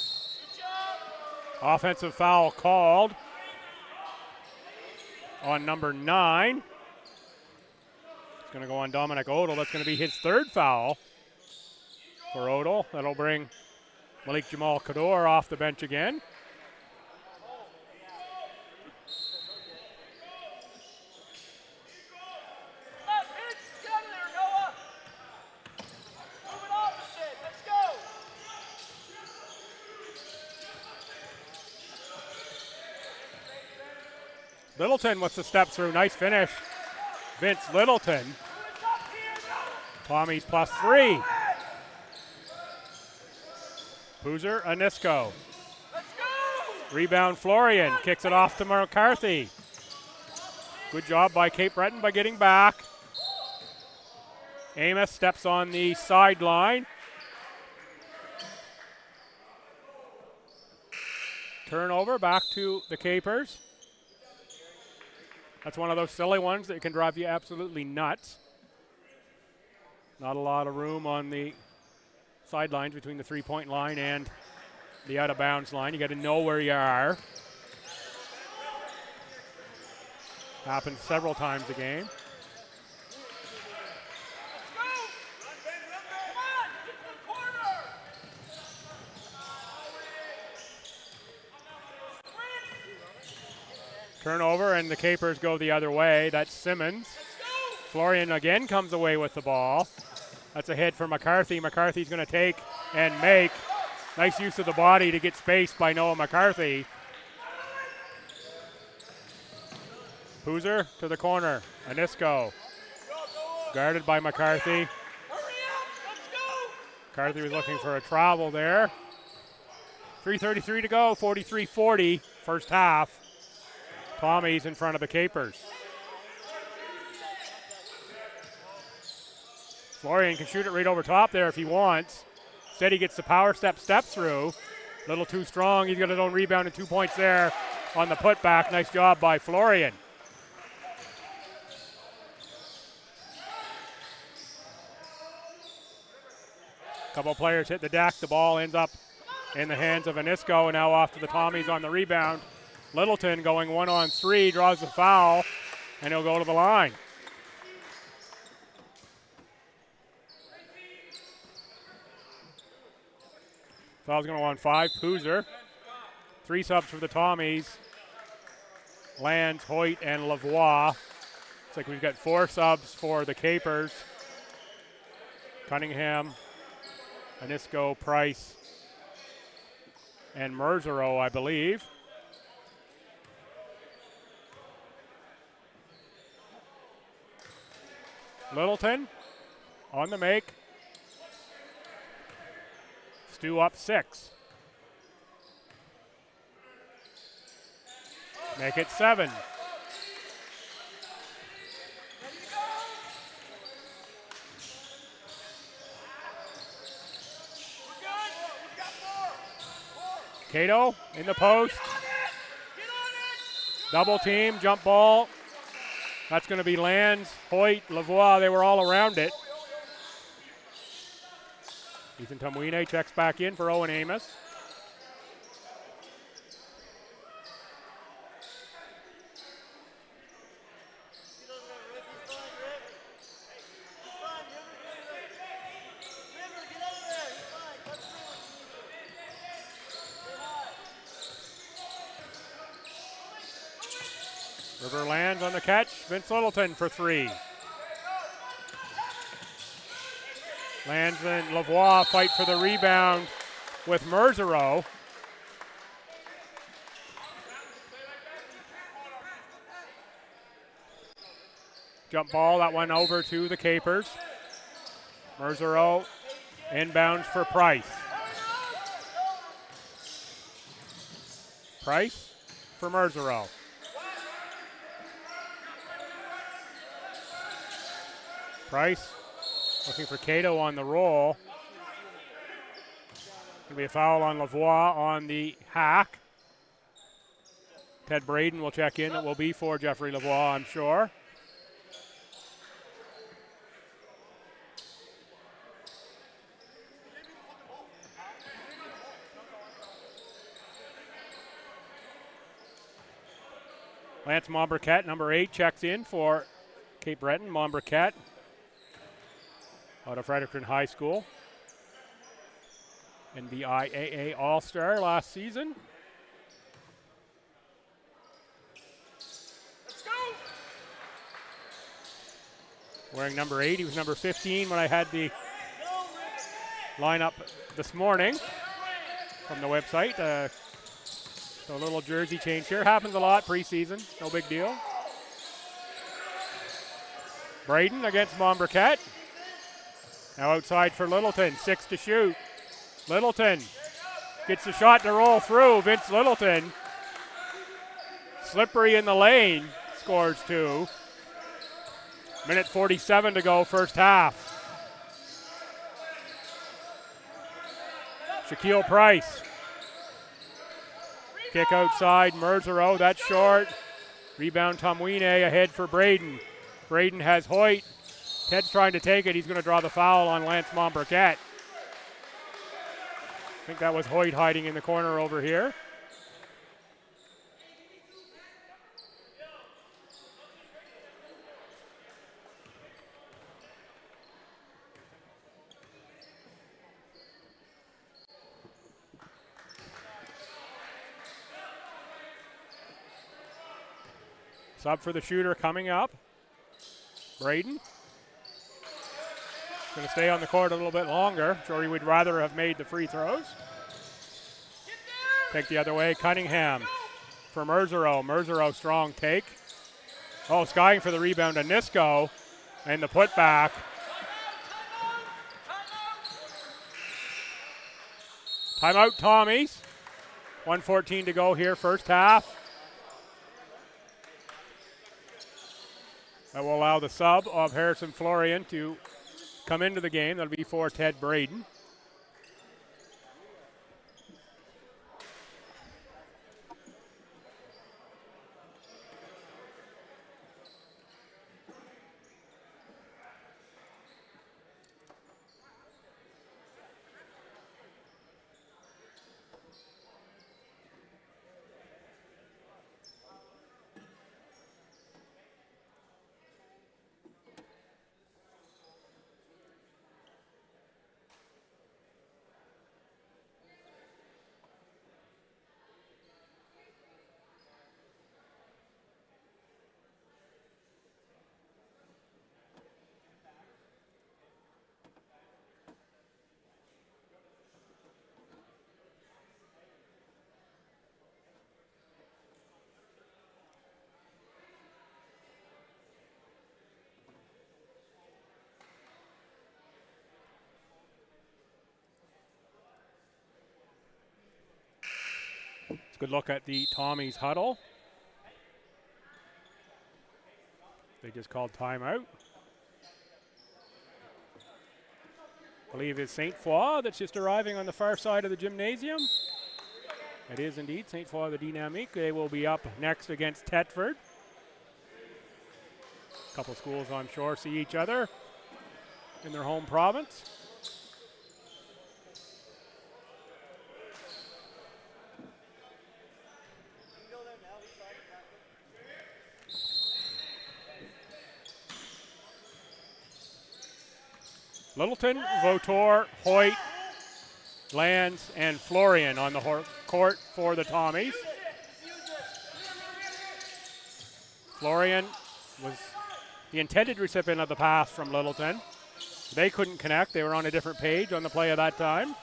Offensive foul called on number 9. It's going to go on Dominic Odell. That's going to be his third foul for Odell. That'll bring Malik Jamal Kador off the bench again. Littleton with the step through. Nice finish. Vince Littleton. Tommy's +3. Poozer, Anisco. Rebound Florian. Kicks it off to McCarthy. Good job by Cape Breton by getting back. Amos steps on the sideline. Turnover back to the Capers. That's one of those silly ones that can drive you absolutely nuts. Not a lot of room on the sidelines between the three-point line and the out-of-bounds line. You got to know where you are. Happens several times a game. Turnover, and the Capers go the other way. That's Simmons. Florian again comes away with the ball. That's a hit for McCarthy. McCarthy's going to take and make. Nice use of the body to get spaced by Noah McCarthy. Poozer to the corner. Anisco. Guarded by McCarthy. McCarthy was looking for a travel there. 3:33 to go, 43-40, first half. Tommy's in front of the Capers. Florian can shoot it right over top there if he wants. Instead, he gets the power step through. A little too strong. He's got his own rebound and 2 points there on the putback. Nice job by Florian. Couple players hit the deck. The ball ends up in the hands of Anisco, and now off to the Tommies on the rebound. Littleton going 1-on-3, draws the foul, and he'll go to the line. Foul's going to go on 5. Poozer. 3 subs for the Tommies. Lands, Hoyt, and Lavoie. Looks like we've got 4 subs for the Capers. Cunningham, Anisco, Price, and Merzero, I believe. Littleton on the make. Stu up 6. Make it 7. Cato in the post. Double team, jump ball. That's going to be Lands, Hoyt, Lavoie. They were all around it. Ethan Tumwine checks back in for Owen Amos. River lands on the catch. Vince Littleton for 3. Lands and Lavoie fight for the rebound with Merzero. Jump ball, that one over to the Capers. Merzero inbounds for Price. Price for Merzero. Price looking for Cato on the roll. Going to be a foul on Lavoie on the hack. Ted Braden will check in. It will be for Jeffrey Lavoie, I'm sure. Lance Montbriquet, number 8, checks in for Cape Breton. Montbriquet out of Fredericton High School. NBIAA All-Star last season. Let's go. Wearing number 8. He was number 15 when I had the lineup this morning from the website. So a little jersey change here. Happens a lot preseason. No big deal. Braden against Montbriquet. Now outside for Littleton. 6 to shoot. Littleton gets the shot to roll through. Vince Littleton. Slippery in the lane. Scores 2. Minute 47 to go, first half. Shaquille Price. Kick outside, Merzero, that's short. Rebound Tumwine ahead for Braden. Braden has Hoyt. Ted's trying to take it. He's going to draw the foul on Lance Montbriquet. I think that was Hoyt hiding in the corner over here. Sub for the shooter coming up. Braden. Going to stay on the court a little bit longer. Sure, he would rather have made the free throws. Take the other way. Cunningham for Merzero. Merzero strong take. Oh, skying for the rebound. Anisco and the putback. Timeout, Tommies. 1:14 to go here, first half. That will allow the sub of Harrison Florian to come into the game. That'll be for Ted Breton. Good look at the Tommies huddle. They just called timeout. I believe it's St. Foy that's just arriving on the far side of the gymnasium. It is indeed St. Foy the Dynamique. They will be up next against Tetford. A couple schools, I'm sure, see each other in their home province. Littleton, Vautour, Hoyt, Lands, and Florian on the court for the Tommies. Florian was the intended recipient of the pass from Littleton. They couldn't connect. They were on a different page on the play of that time.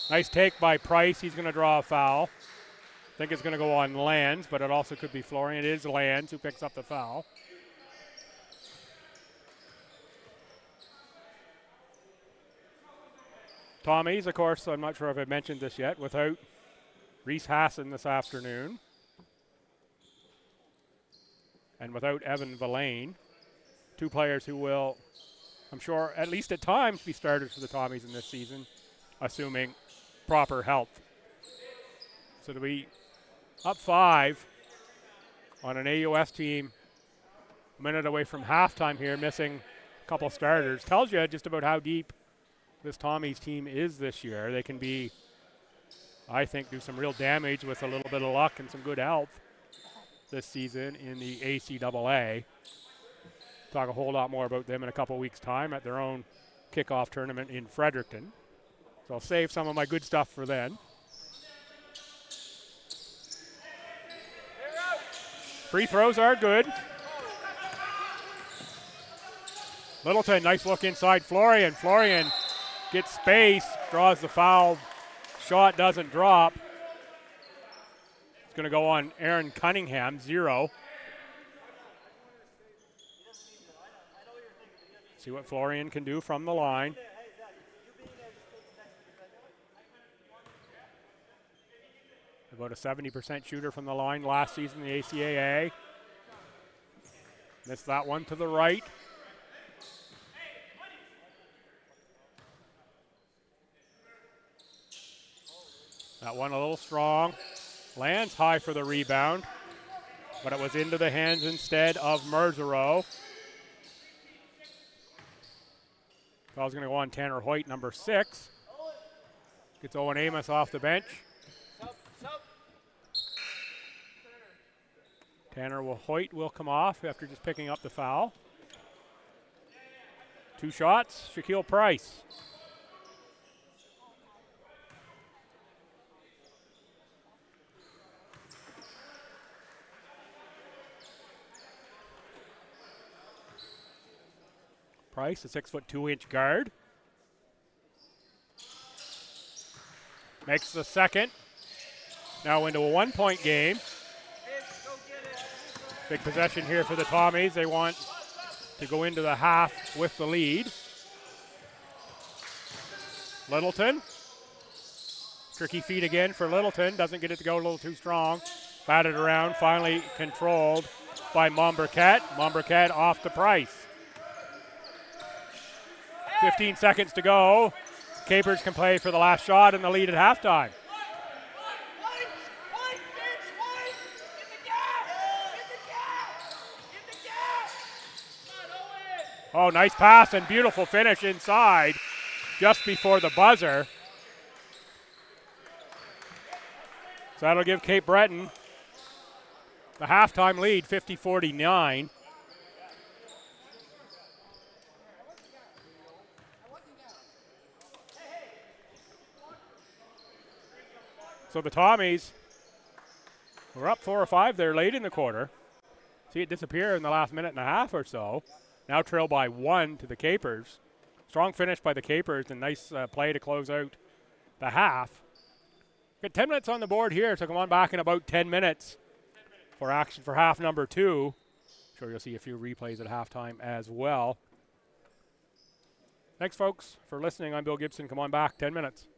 Nice take by Price. He's going to draw a foul. I think it's going to go on Lands, but it also could be Florian. It is Lands who picks up the foul. Tommies, of course, I'm not sure if I mentioned this yet, without Reese Hassan this afternoon. And without Evan Villain. Two players who will, I'm sure, at least at times be starters for the Tommies in this season, assuming proper health. So to be up 5 on an AUS team, a minute away from halftime here, missing a couple starters, tells you just about how deep this Tommies team is this year. They can be, I think, do some real damage with a little bit of luck and some good health this season in the ACAA. Talk a whole lot more about them in a couple weeks' time at their own kickoff tournament in Fredericton. So I'll save some of my good stuff for then. Free throws are good. Littleton, nice look inside Florian. Florian gets space, draws the foul. Shot doesn't drop. It's going to go on Aaron Cunningham, 0. See what Florian can do from the line. About a 70% shooter from the line last season in the ACAA. Missed that one to the right. That one a little strong. Lands high for the rebound, but it was into the hands instead of Merzero. Foul's going to go on Tanner Hoyt, number 6. Gets Owen Amos off the bench. Hoyt will come off after just picking up the foul. 2 shots, Shaquille Price. Price, a 6'2" guard. Makes the second. Now into a 1-point game. Big possession here for the Tommies. They want to go into the half with the lead. Littleton. Tricky feet again for Littleton. Doesn't get it to go a little too strong. Batted around, finally controlled by Mombercat. Mombercat off to Price. 15 seconds to go. Capers can play for the last shot and the lead at halftime. Oh, nice pass and beautiful finish inside just before the buzzer. So that'll give Cape Breton the halftime lead, 50-49. So the Tommies were up 4 or 5 there late in the quarter. See it disappear in the last minute and a half or so. Now trail by 1 to the Capers. Strong finish by the Capers and nice play to close out the half. Got 10 minutes on the board here, so come on back in about 10 minutes for action for half number 2. I'm sure you'll see a few replays at halftime as well. Thanks, folks, for listening. I'm Bill Gibson. Come on back, 10 minutes.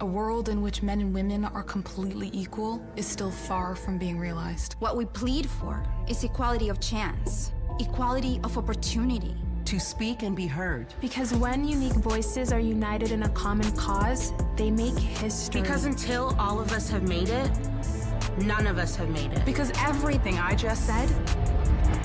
A world in which men and women are completely equal is still far from being realized. What we plead for is equality of chance, equality of opportunity. To speak and be heard. Because when unique voices are united in a common cause, they make history. Because until all of us have made it, none of us have made it. Because everything I just said,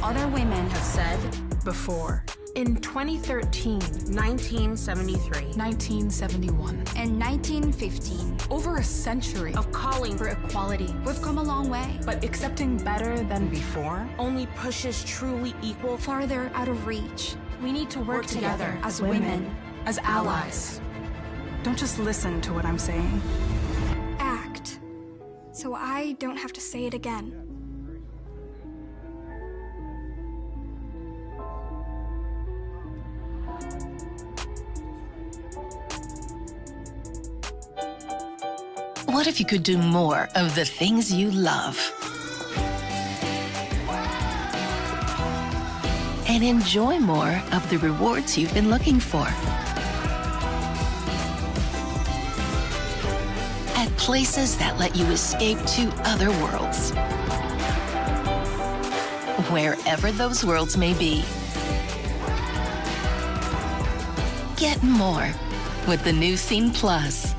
other women have said before. In 2013, 1973, 1971, and 1915, over a century of calling for equality. We've come a long way. But accepting better than before only pushes truly equal farther out of reach. We need to work together as women, as allies. Don't just listen to what I'm saying. Act. so I don't have to say it again. What if you could do more of the things you love? And enjoy more of the rewards you've been looking for. At places that let you escape to other worlds. Wherever those worlds may be. Get more with the new Scene Plus.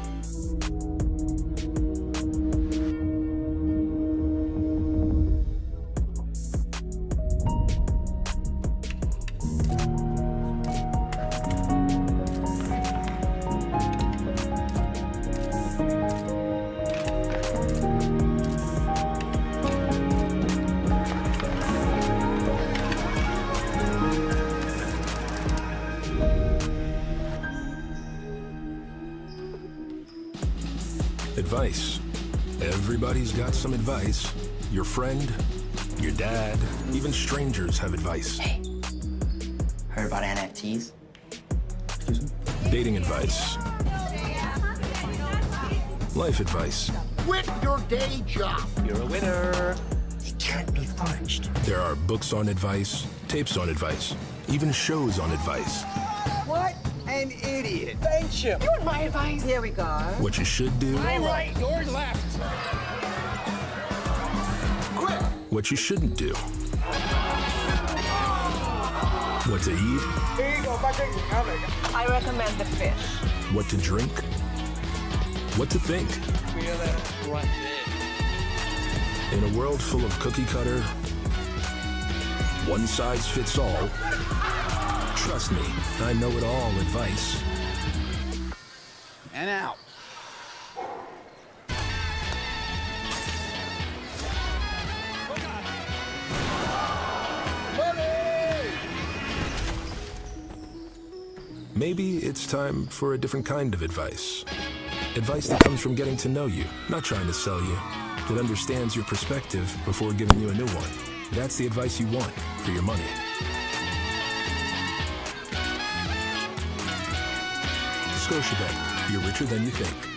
Advice. Everybody's got some advice. Your friend, your dad, even strangers have advice. Hey, heard about NFTs? Dating advice. Life advice. Quit your day job. You're a winner. It can't be fudged. There are books on advice, tapes on advice, even shows on advice. What an idiot. Thank you. You want my advice? Here we go. What you should do. I'm right, you're left. Quit. What you shouldn't do. What to eat. Here you go, my drinks are coming. I recommend the fish. What to drink. What to think. Feel it, right In a world full of cookie cutter, one size fits all, trust me, I know it all advice. And out. Maybe it's time for a different kind of advice. Advice that comes from getting to know you, not trying to sell you. That understands your perspective before giving you a new one. That's the advice you want for your money. Scotiabank, you're richer than you think.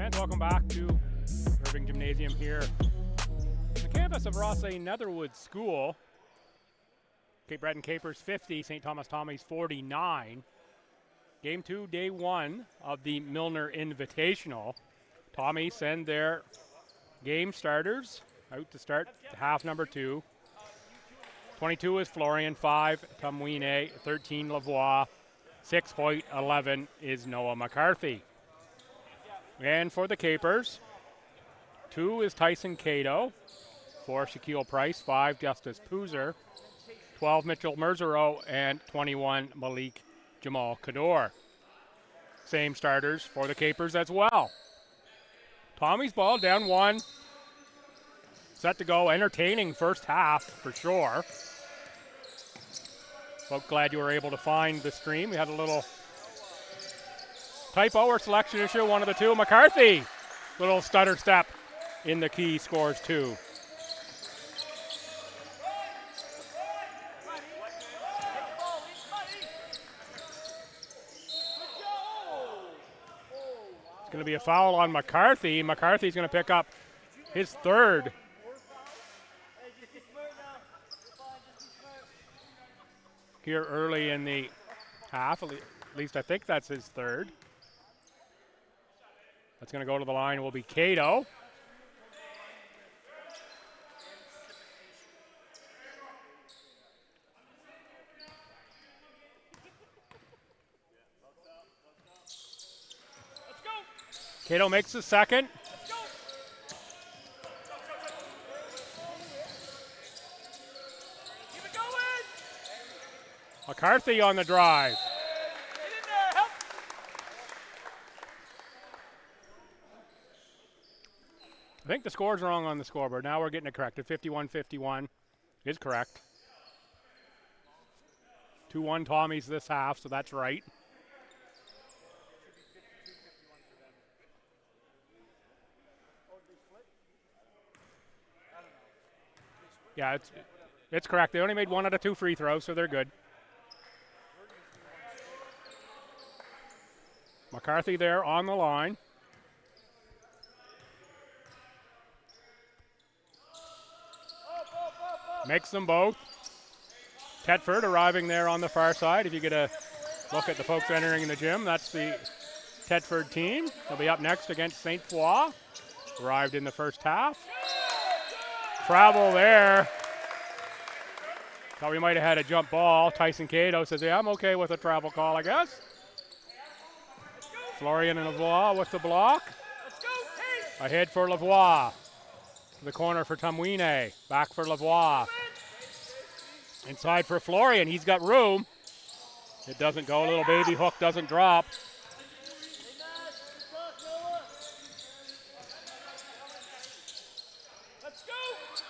And welcome back to Irving Gymnasium here on the campus of Rossay Netherwood School. Cape Breton Capers 50, St. Thomas Tommies 49. Game 2, day 1 of the Milner Invitational. Tommies send their game starters out to start half number 2. 22 is Florian, 5 Tumwine, 13 Lavoie, 6 Hoyt, 11 is Noah McCarthy. And for the Capers, 2 is Tyson Cato, 4 Shaquille Price, 5 Justice Poozer, 12 Mitchell Merzero, and 21 Malik Jamal Kador. Same starters for the Capers as well. Tommy's ball down 1. Set to go. Entertaining first half for sure. So glad you were able to find the stream. We had a little typo or selection issue, one of the two. McCarthy, little stutter step in the key, scores 2. It's going to be a foul on McCarthy. McCarthy's going to pick up his 3rd. Here early in the half, at least I think that's his 3rd. That's going to go to the line will be Cato. Cato makes the 2nd. McCarthy on the drive. I think the score's wrong on the scoreboard. Now we're getting it corrected. 51-51 is correct. 2-1 Tommies this half, so that's right. Yeah, it's correct. They only made 1 out of 2 free throws, so they're good. McCarthy there on the line. Makes them both. Thetford arriving there on the far side. If you get a look at the folks entering the gym, that's the Thetford team. They'll be up next against St. Foy. Arrived in the first half. Travel there. Thought we might have had a jump ball. Tyson Cato says, yeah, I'm okay with a travel call, I guess. Florian and Lavoie with the block. Ahead for Lavoie. The corner for Tumwine. Back for Lavoie. Inside for Florian. He's got room. It doesn't go. Little baby hook doesn't drop.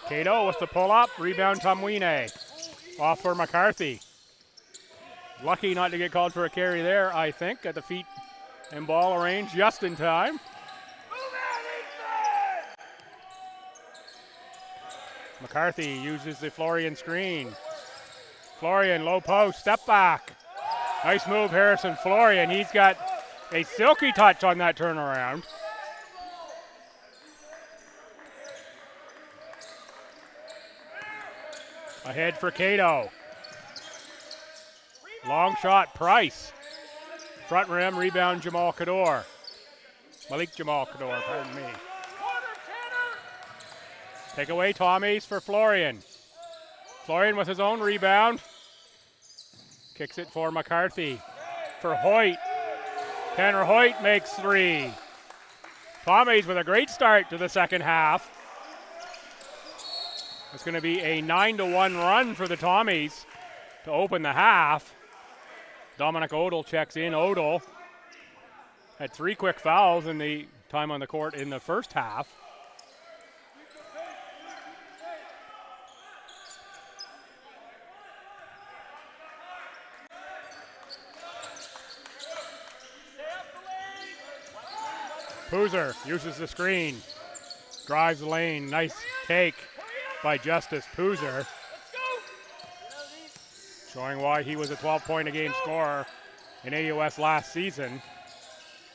Cato with the pull-up. Rebound Tumwine. Off for McCarthy. Lucky not to get called for a carry there, I think, at the feet and ball range just in time. McCarthy uses the Florian screen. Florian, low post, step back. Nice move, Harrison Florian. He's got a silky touch on that turnaround. Ahead for Cato. Long shot, Price. Front rim, rebound, Jamal Kador. Malik Jamal Kador, pardon me. Take away Tommies for Florian. Florian with his own rebound. Kicks it for McCarthy. For Hoyt. Tanner Hoyt makes 3. Tommies with a great start to the second half. It's going to be a 9-1 run for the Tommies to open the half. Dominic Odell checks in. Odell had 3 quick fouls in the time on the court in the first half. Poozer uses the screen. Drives the lane. Nice take by Justice Poozer. Showing why he was a 12-point-a-game scorer in AUS last season.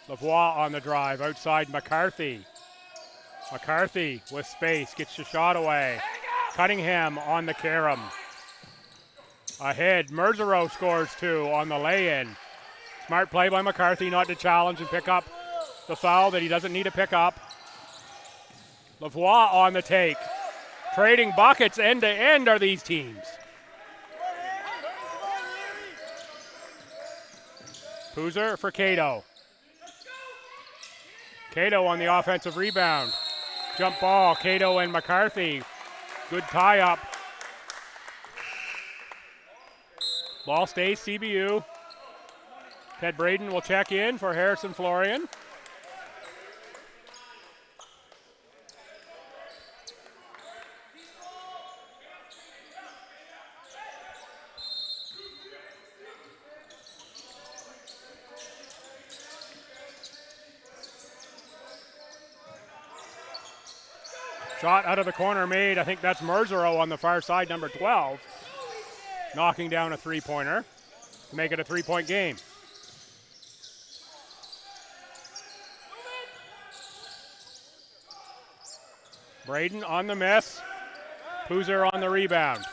Lavoie on the drive, outside McCarthy. McCarthy with space, gets the shot away. Cunningham on the carom. Ahead, Merzereau scores 2 on the lay-in. Smart play by McCarthy not to challenge and pick up the foul that he doesn't need to pick up. Lavoie on the take. Trading buckets end to end are these teams. Poozer for Cato. Cato on the offensive rebound. Jump ball, Cato and McCarthy. Good tie up. Ball stays CBU. Ted Breton will check in for Harrison Florian. Shot out of the corner made. I think that's Merzereau on the far side, number 12. Knocking down a three-pointer to make it a three-point game. Braden on the miss. Poozer on the rebound.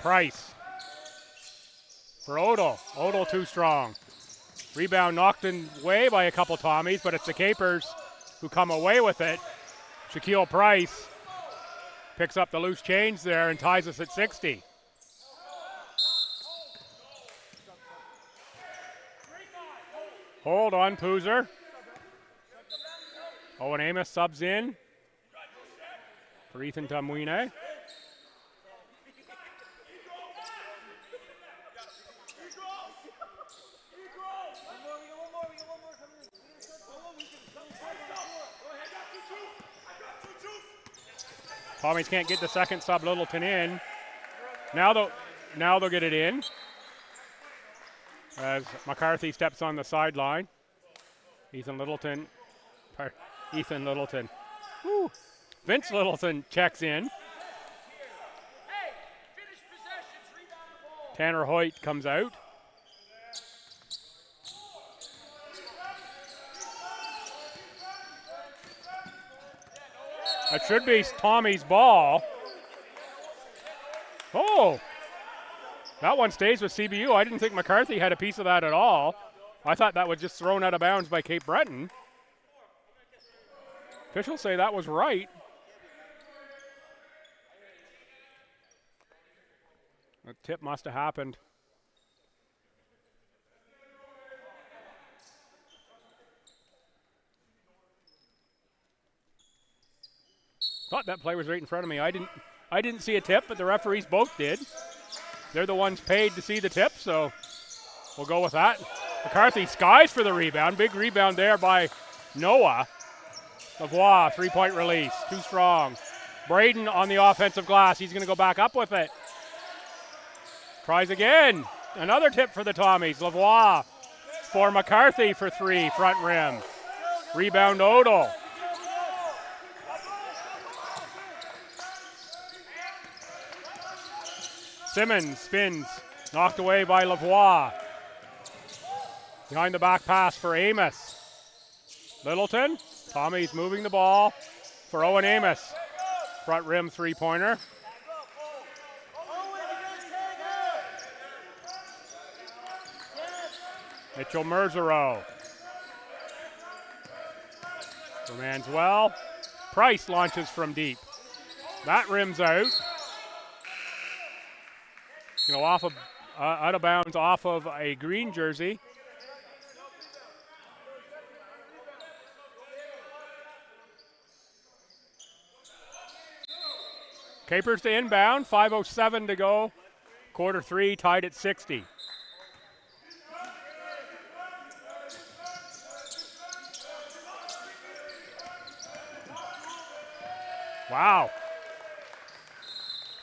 Price for Odell. Odell too strong. Rebound knocked away by a couple Tommies, but it's the Capers who come away with it. Shaquille Price picks up the loose change there and ties us at 60. Hold on, Poozer. Owen Amos subs in for Ethan Tumwine. Tommies can't get the second sub, Littleton in. Now they'll get it in as McCarthy steps on the sideline. Ethan Littleton. Woo. Vince Littleton checks in. Tanner Hoyt comes out. That should be Tommy's ball. Oh, that one stays with CBU. I didn't think McCarthy had a piece of that at all. I thought that was just thrown out of bounds by Cape Breton. Officials say that was right. A tip must have happened. Thought that play was right in front of me. I didn't see a tip, but the referees both did. They're the ones paid to see the tip, so we'll go with that. McCarthy skies for the rebound. Big rebound there by Noah. Lavoie, three-point release. Too strong. Braden on the offensive glass. He's going to go back up with it. Tries again. Another tip for the Tommies. Lavoie for McCarthy for three. Front rim. Rebound Odell. Simmons spins. Knocked away by Lavoie. Behind the back pass for Amos. Littleton. Tommy's moving the ball for Owen Amos. Front rim three-pointer. Mitchell Merzereau. For Manswell. Price launches from deep. That rims out. You know, out of bounds off of a green jersey. Capers to inbound, 5:07 to go. Quarter three, tied at 60. Wow.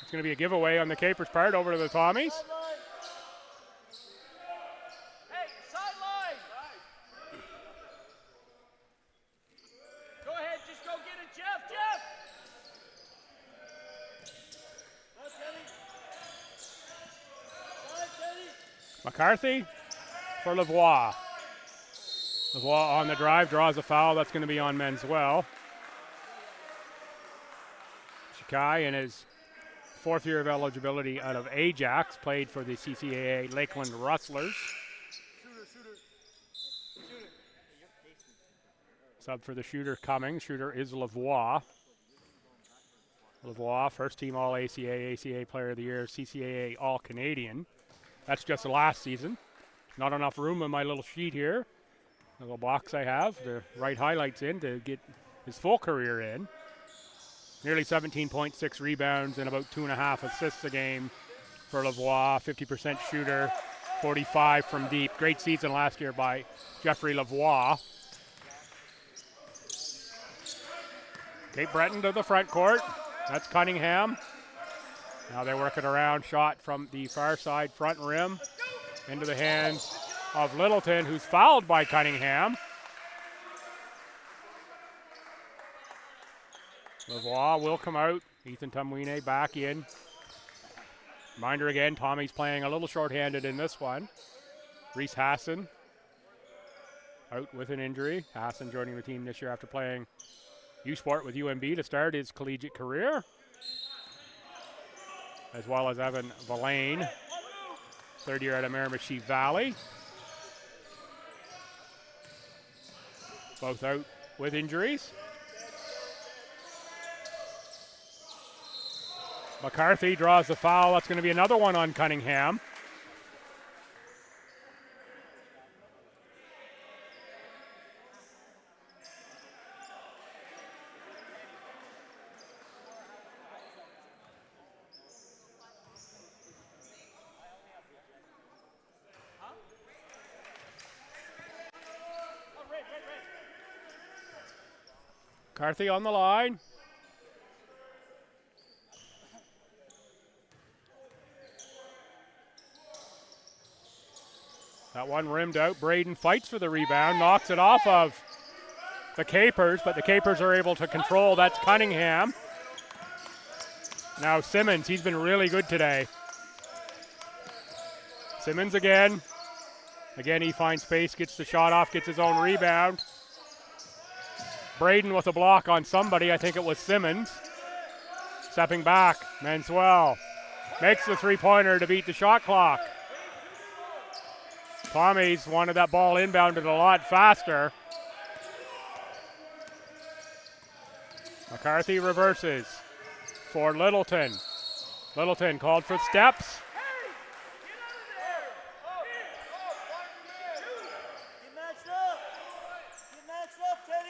It's going to be a giveaway on the Capers' part over to the Tommies. Hey, sideline! Go ahead, just go get it, Jeff! McCarthy for Lavoie. Lavoie on the drive, draws a foul. That's going to be on Menzuelle. Shikai in his 4th year of eligibility out of Ajax, played for the CCAA Lakeland Rustlers. Sub for the shooter coming. Shooter is Lavoie. Lavoie, first team All-ACA, ACA Player of the Year, CCAA All-Canadian. That's just the last season. Not enough room on my little sheet here. The little box I have to write highlights in to get his full career in. Nearly 17.6 rebounds and about 2.5 assists a game for Lavoie. 50% shooter, 45 from deep. Great season last year by Jeffrey Lavoie. Cape Breton to the front court. That's Cunningham. Now they work it around. Shot from the far side front rim into the hands of Littleton, who's fouled by Cunningham. Lavoie will come out. Ethan Tumwine back in. Reminder again, Tommy's playing a little shorthanded in this one. Reese Hassan out with an injury. Hassan joining the team this year after playing U-Sport with UMB to start his collegiate career, as well as Evan Villain, 3rd year out of Miramichi Valley. Both out with injuries. McCarthy draws the foul. That's going to be another one on Cunningham. McCarthy on the line. That one rimmed out. Braden fights for the rebound, knocks it off of the Capers, but the Capers are able to control. That's Cunningham. Now Simmons, he's been really good today. Simmons again. Again, he finds space, gets the shot off, gets his own rebound. Braden with a block on somebody. I think it was Simmons. Stepping back, Menzuelle makes the three-pointer to beat the shot clock. Tommy's wanted that ball inbounded a lot faster. McCarthy reverses for Littleton. Littleton called for steps.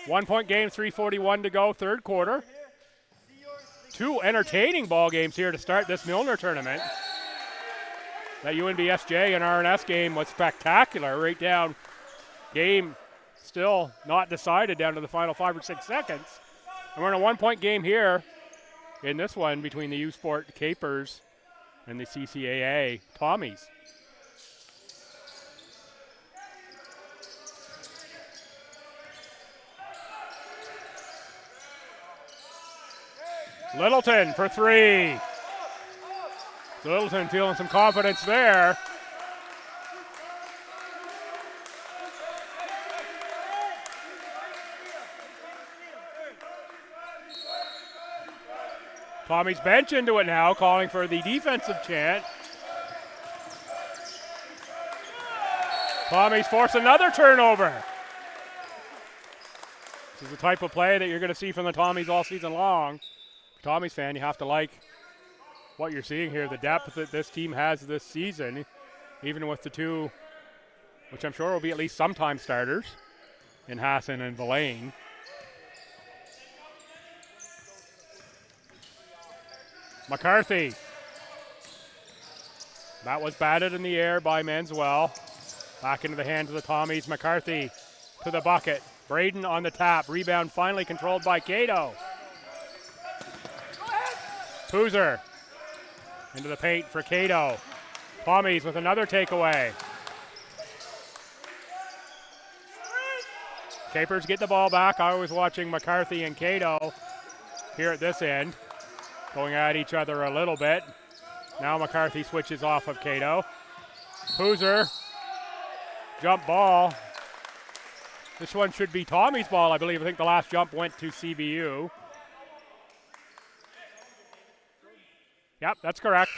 One-point game, 3:41 to go, 3rd quarter. 2 entertaining ball games here to start this Milner tournament. That UNBSJ and RNS game was spectacular, right down. Game still not decided down to the final 5 or 6 seconds. And we're in a 1-point game here in this one between the U-Sport Capers and the CCAA Tommies. Littleton for 3. Littleton feeling some confidence there. Tommy's bench into it now, calling for the defensive chant. Tommy's forced another turnover. This is the type of play that you're going to see from the Tommies all season long. Tommy's fan, you have to like what you're seeing here, the depth that this team has this season, even with the 2, which I'm sure will be at least sometime starters, in Hassan and Villain. McCarthy. That was batted in the air by Menzuelle. Back into the hands of the Tommies. McCarthy to the bucket. Braden on the tap. Rebound finally controlled by Cato. Poozer into the paint for Cato. Tommies with another takeaway. Capers get the ball back. I was watching McCarthy and Cato here at this end, going at each other a little bit. Now McCarthy switches off of Cato. Poozer, jump ball. This one should be Tommy's ball, I believe. I think the last jump went to CBU. Yep, that's correct.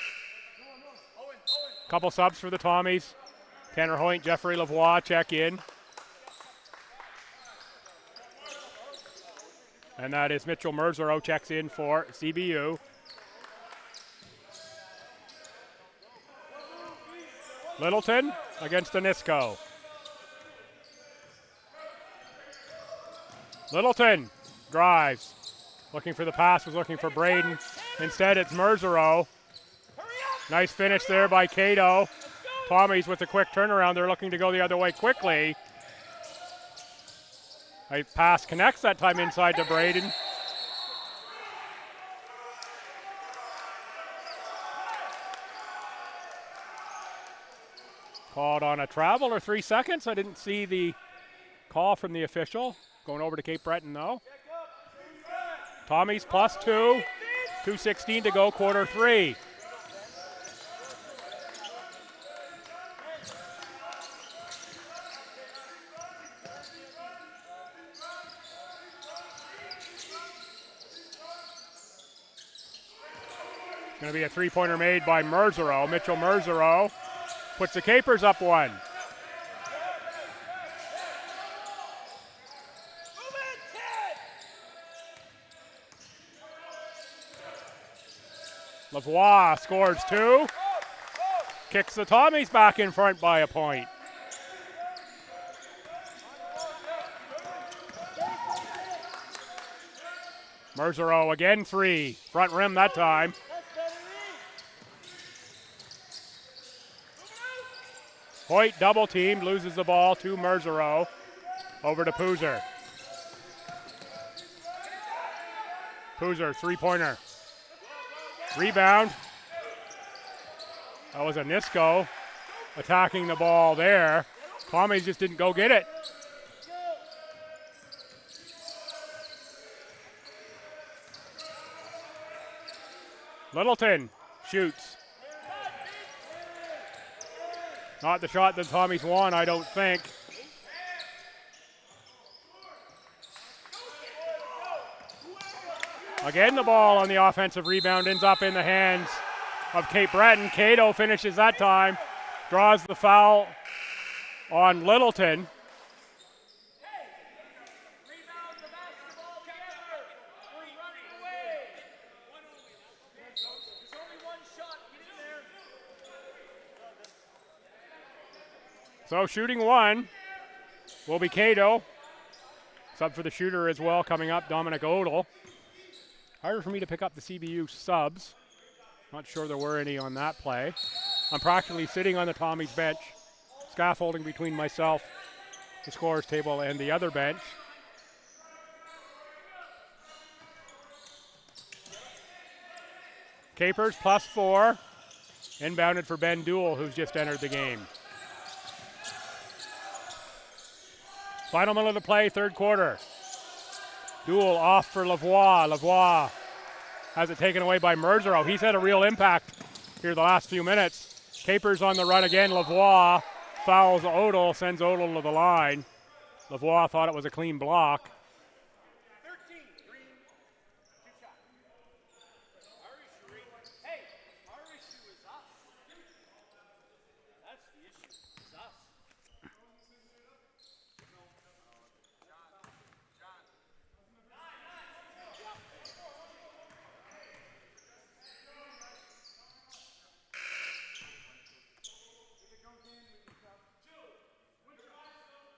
Couple subs for the Tommies. Tanner Hoyt, Jeffrey Lavoie check in. And that is Mitchell Merzero checks in for CBU. Littleton against Anisco. Littleton drives. Looking for the pass, was looking for Braden. Instead, it's Merzero. Nice finish there by Cato. Tommy's with a quick turnaround. They're looking to go the other way quickly. A pass connects that time inside to Braden. Called on a travel or 3 seconds. I didn't see the call from the official. Going over to Cape Breton though. Tommy's +2. 2:16 to go, quarter 3. Going to be a three-pointer made by Merzero. Mitchell Merzero puts the Capers up 1. Lavoie scores 2. Kicks the Tommies back in front by a point. Merzero again 3. Front rim that time. Hoyt double teamed, loses the ball to Merzero. Over to Poozer. Poozer, three-pointer. Rebound. That was Anisco attacking the ball there. Tommies just didn't go get it. Littleton shoots. Not the shot that Tommies won, I don't think. Again, the ball on the offensive rebound ends up in the hands of Cape Breton. Cato finishes that time, draws the foul on Littleton. So shooting 1 will be Cato. Sub for the shooter as well coming up, Dominic Odell. Harder for me to pick up the CBU subs. Not sure there were any on that play. I'm practically sitting on the Tommies bench, scaffolding between myself, the scorers table, and the other bench. Capers +4. Inbounded for Ben Duell, who's just entered the game. Final minute of play, third quarter. Duell off for Lavoie. Lavoie has it taken away by Merzero. He's had a real impact here the last few minutes. Capers on the run again. Lavoie fouls Odell, sends Odell to the line. Lavoie thought it was a clean block.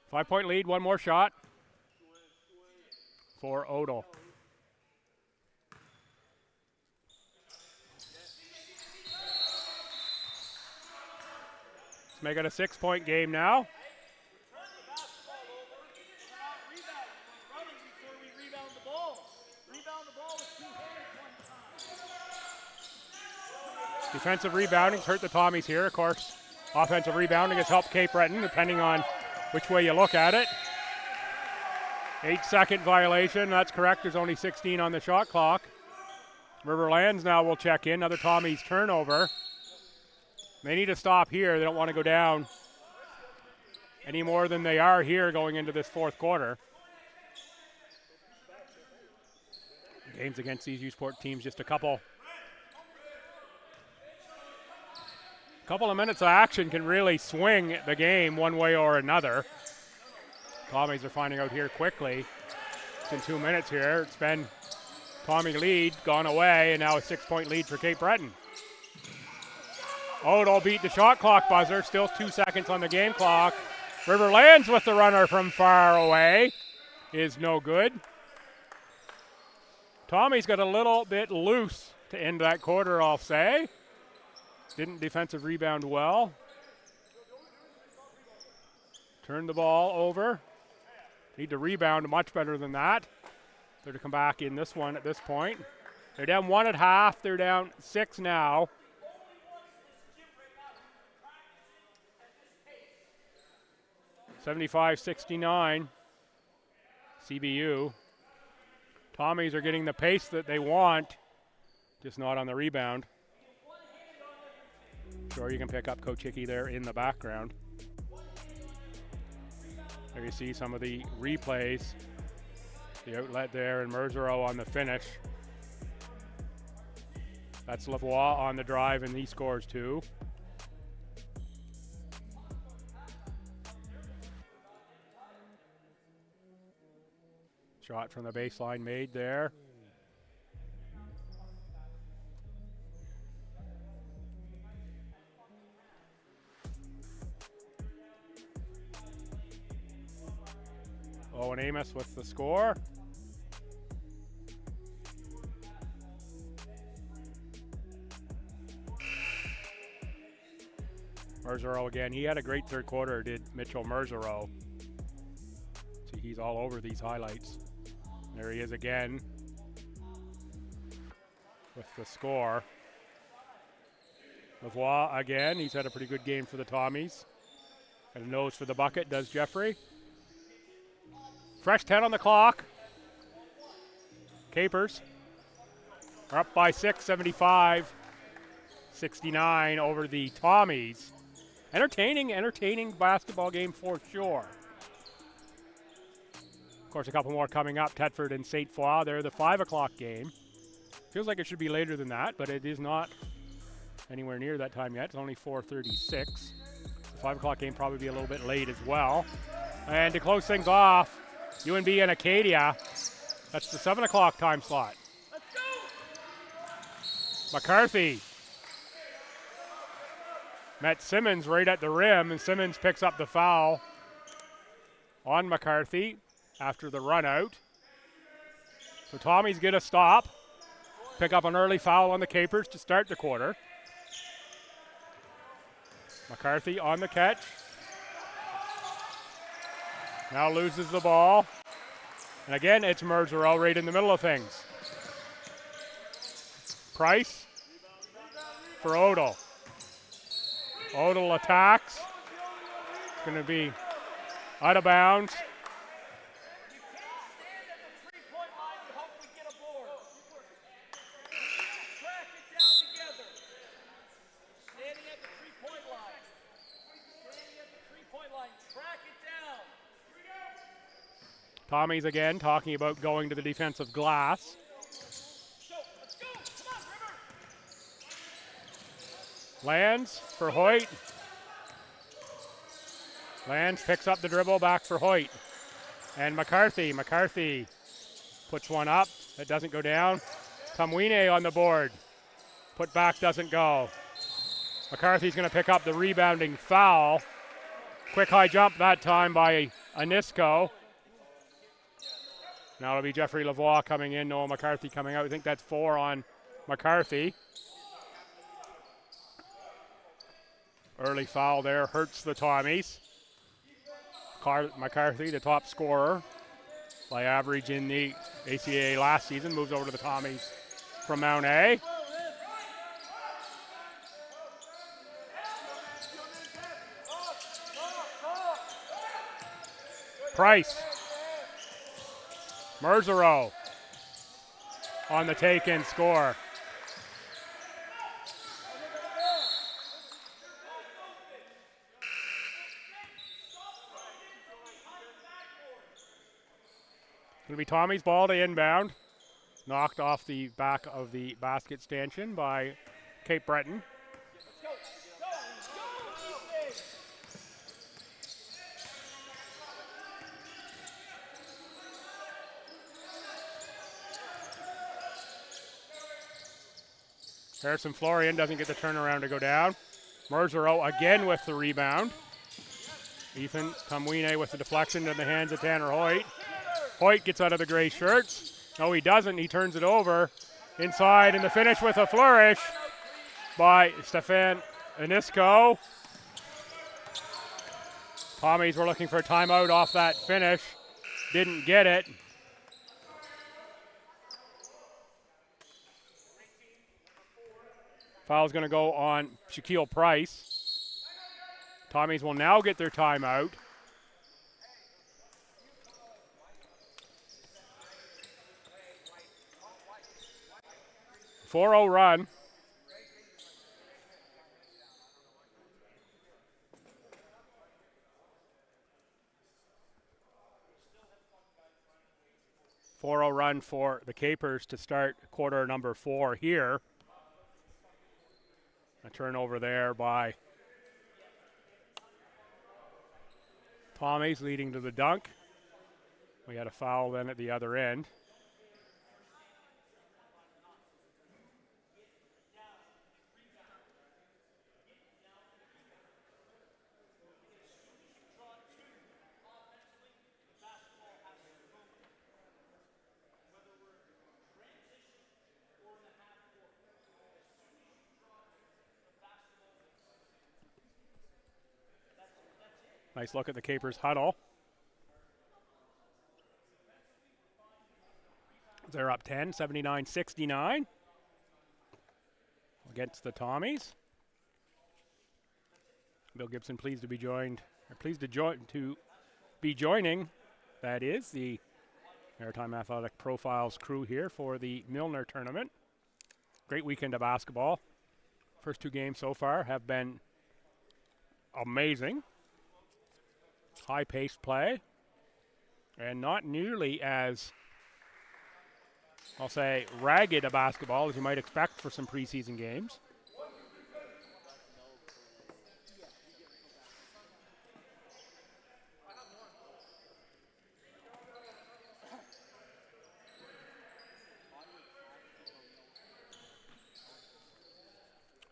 Five-point lead, one more shot for Odell. Let's make it a 6-point game now. Defensive rebounding hurt the Tommies here, of course. Offensive rebounding has helped Cape Breton, depending on which way you look at it. 8-second violation, that's correct. There's only 16 on the shot clock. Riverlands now will check in. Another Tommies turnover. They need to stop here. They don't want to go down any more than they are here going into this fourth quarter. Games against these U-Sport teams, just a couple of minutes of action can really swing the game one way or another. Tommies are finding out here quickly. It's in 2 minutes here. It's been Tommy lead, gone away, and now a 6-point lead for Cape Breton. Odell beat the shot clock buzzer. Still 2 seconds on the game clock. River lands with the runner from far away. Is no good. Tommy's got a little bit loose to end that quarter, I'll say. Didn't defensive rebound well. Turned the ball over. Need to rebound much better than that. They're to come back in this one at this point. They're down 1 at half. They're down 6 now. (75-69) CBU. Tommies are getting the pace that they want, just not on the rebound. Sure, you can pick up Coach Hickey there in the background. There you see some of the replays. The outlet there, and Merzero on the finish. That's Lavoie on the drive, and he scores 2. Shot from the baseline made there. Owen Amos with the score. Merzero again. He had a great third quarter, did Mitchell Merzero. See, he's all over these highlights. There he is again with the score. Lavoie again. He's had a pretty good game for the Tommies. And a nose for the bucket, does Jeffrey. Fresh 10 on the clock. Capers are up by 6, 75-69 over the Tommies. Entertaining basketball game for sure. Of course, a couple more coming up. Thetford and St. Foy. They're the 5 o'clock game. Feels like it should be later than that, but it is not anywhere near that time yet. It's only 4:36. The 5 o'clock game probably be a little bit late as well. And to close things off, UNB and Acadia. That's the 7 o'clock time slot. McCarthy met Simmons right at the rim, and Simmons picks up the foul on McCarthy after the run out. So Tommy's get a stop, pick up an early foul on the Capers to start the quarter. McCarthy on the catch. Now loses the ball. And again, it's Merzero right in the middle of things. Price for Odell. Odell attacks. It's going to be out of bounds. Tommy's again talking about going to the defensive glass. Lands for Hoyt. Lands picks up the dribble back for Hoyt. And McCarthy. McCarthy puts one up. It doesn't go down. Kamwine on the board. Put back doesn't go. McCarthy's going to pick up the rebounding foul. Quick high jump that time by Anisco. Now it'll be Jeffrey Lavoie coming in, Noah McCarthy coming out. I think that's 4 on McCarthy. Early foul there hurts the Tommies. McCarthy, the top scorer by average in the ACAA last season, moves over to the Tommies from Mount A. Price. Merzero on the take-in score. It'll be Tommy's ball to inbound. Knocked off the back of the basket stanchion by Cape Breton. Harrison Florian doesn't get the turnaround to go down. Merzero again with the rebound. Ethan Tamwine with the deflection in the hands of Tanner Hoyt. Hoyt gets out of the gray shirts. No, he doesn't. He turns it over inside, and the finish with a flourish by Stefan Anisco. Tommies were looking for a timeout off that finish. Didn't get it. Foul's going to go on Shaquille Price. Tommies will now get their timeout. .40 run. .40 run for the Capers to start quarter number 4 here. A turnover there by Tommies leading to the dunk. We had a foul then at the other end. Nice look at the Capers huddle. They're up 10, 79-69 against the Tommies. Bill Gibson pleased to be joining. That is the Maritime Athletic Profiles crew here for the Milner tournament. Great weekend of basketball. First 2 games so far have been amazing. High-paced play, and not nearly as, I'll say, ragged a basketball as you might expect for some preseason games.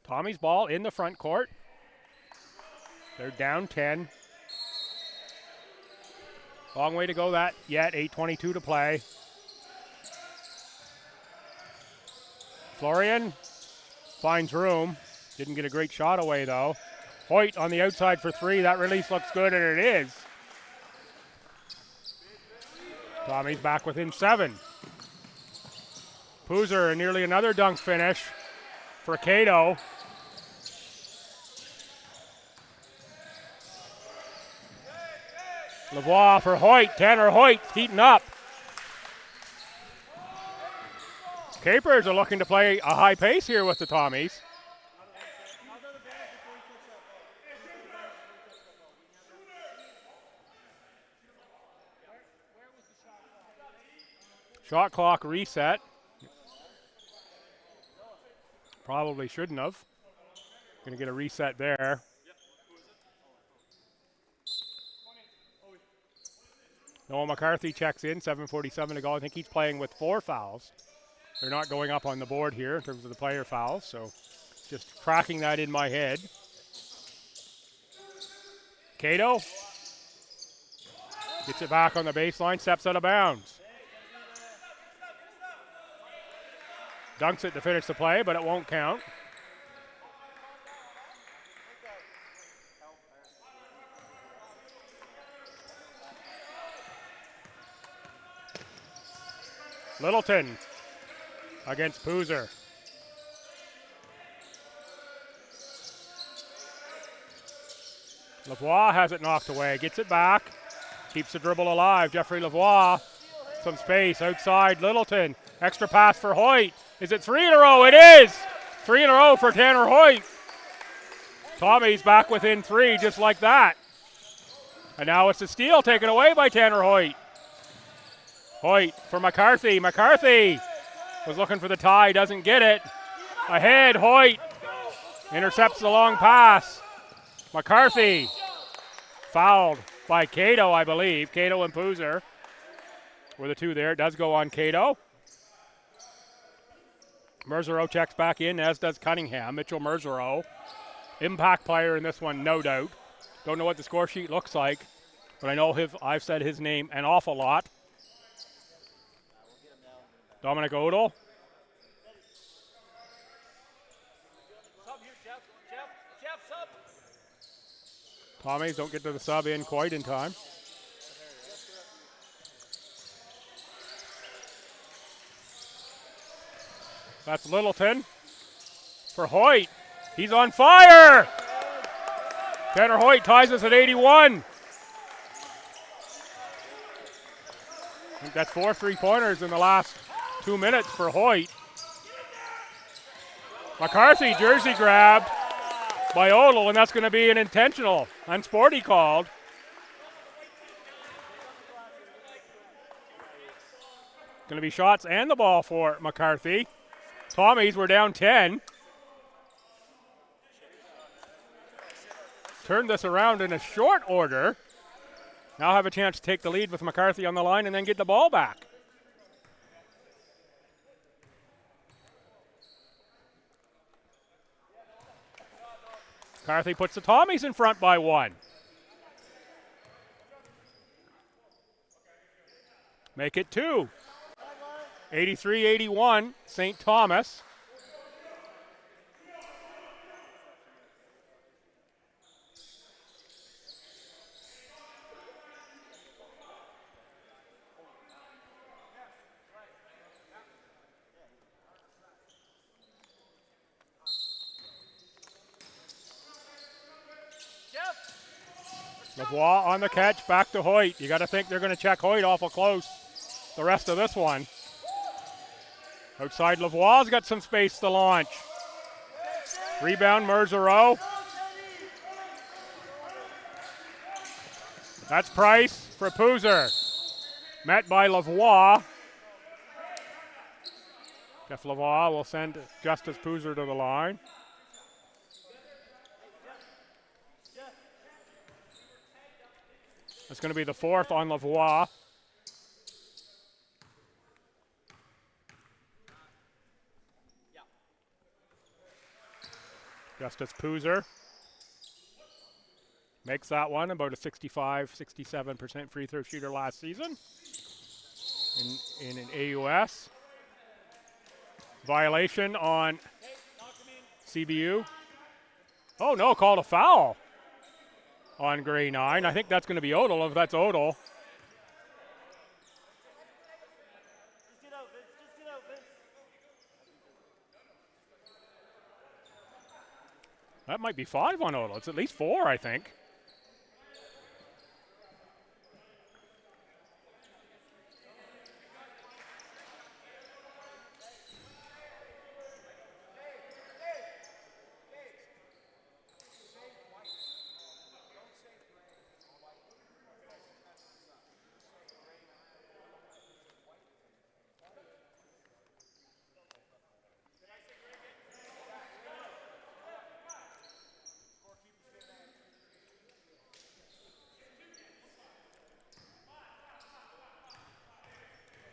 Tommy's ball in the front court. They're down 10. Long way to go that yet, 8:22 to play. Florian finds room. Didn't get a great shot away though. Hoyt on the outside for 3. That release looks good, and it is. Tommy's back within 7. Poozer, nearly another dunk finish for Cato. Lavoie for Hoyt. Tanner Hoyt heating up. Capers are looking to play a high pace here with the Tommies. Shot clock reset. Probably shouldn't have. Going to get a reset there. Noah McCarthy checks in, 7:47 to go. I think he's playing with 4 fouls. They're not going up on the board here in terms of the player fouls, so just cracking that in my head. Cato gets it back on the baseline, steps out of bounds. Dunks it to finish the play, but it won't count. Littleton against Poozer. Lavoie has it knocked away, gets it back, keeps the dribble alive. Jeffrey Lavoie, some space outside Littleton. Extra pass for Hoyt. Is it 3 in a row? It is! 3 in a row for Tanner Hoyt. Tommy's back within 3 just like that. And now it's a steal taken away by Tanner Hoyt. Hoyt for McCarthy. McCarthy was looking for the tie, doesn't get it. Ahead, Hoyt intercepts the long pass. McCarthy fouled by Cato, I believe. Cato and Poozer were the two there. It does go on Cato. Merzero checks back in, as does Cunningham. Mitchell Merzero, impact player in this one, no doubt. Don't know what the score sheet looks like, but I know I've said his name an awful lot. Dominic Odell. Tommies don't get to the sub in quite in time. That's Littleton for Hoyt. He's on fire! Tanner Hoyt ties us at 81. I think that's 4 3-pointers in the last 2 minutes for Hoyt. McCarthy jersey grabbed by Odell, and that's going to be an intentional. Unsporty called. Going to be shots and the ball for McCarthy. Tommies were down 10. Turned this around in a short order. Now have a chance to take the lead with McCarthy on the line and then get the ball back. McCarthy puts the Tommies in front by 1. Make it 2. 83-81, St. Thomas. Lavoie on the catch, back to Hoyt. You got to think they're going to check Hoyt awful close the rest of this one. Outside, Lavoie's got some space to launch. Rebound, Merzero. That's Price for Poozer. Met by Lavoie. Jeff Lavoie will send Justice Poozer to the line. That's going to be the 4th on Lavoie. Justice Poozer makes that one, about a 65-67% free throw shooter last season in an AUS. Violation on CBU. Oh no, called a foul on Gray 9. I think that's going to be Odell, if that's Odell. That might be 5 on Odell. It's at least 4, I think.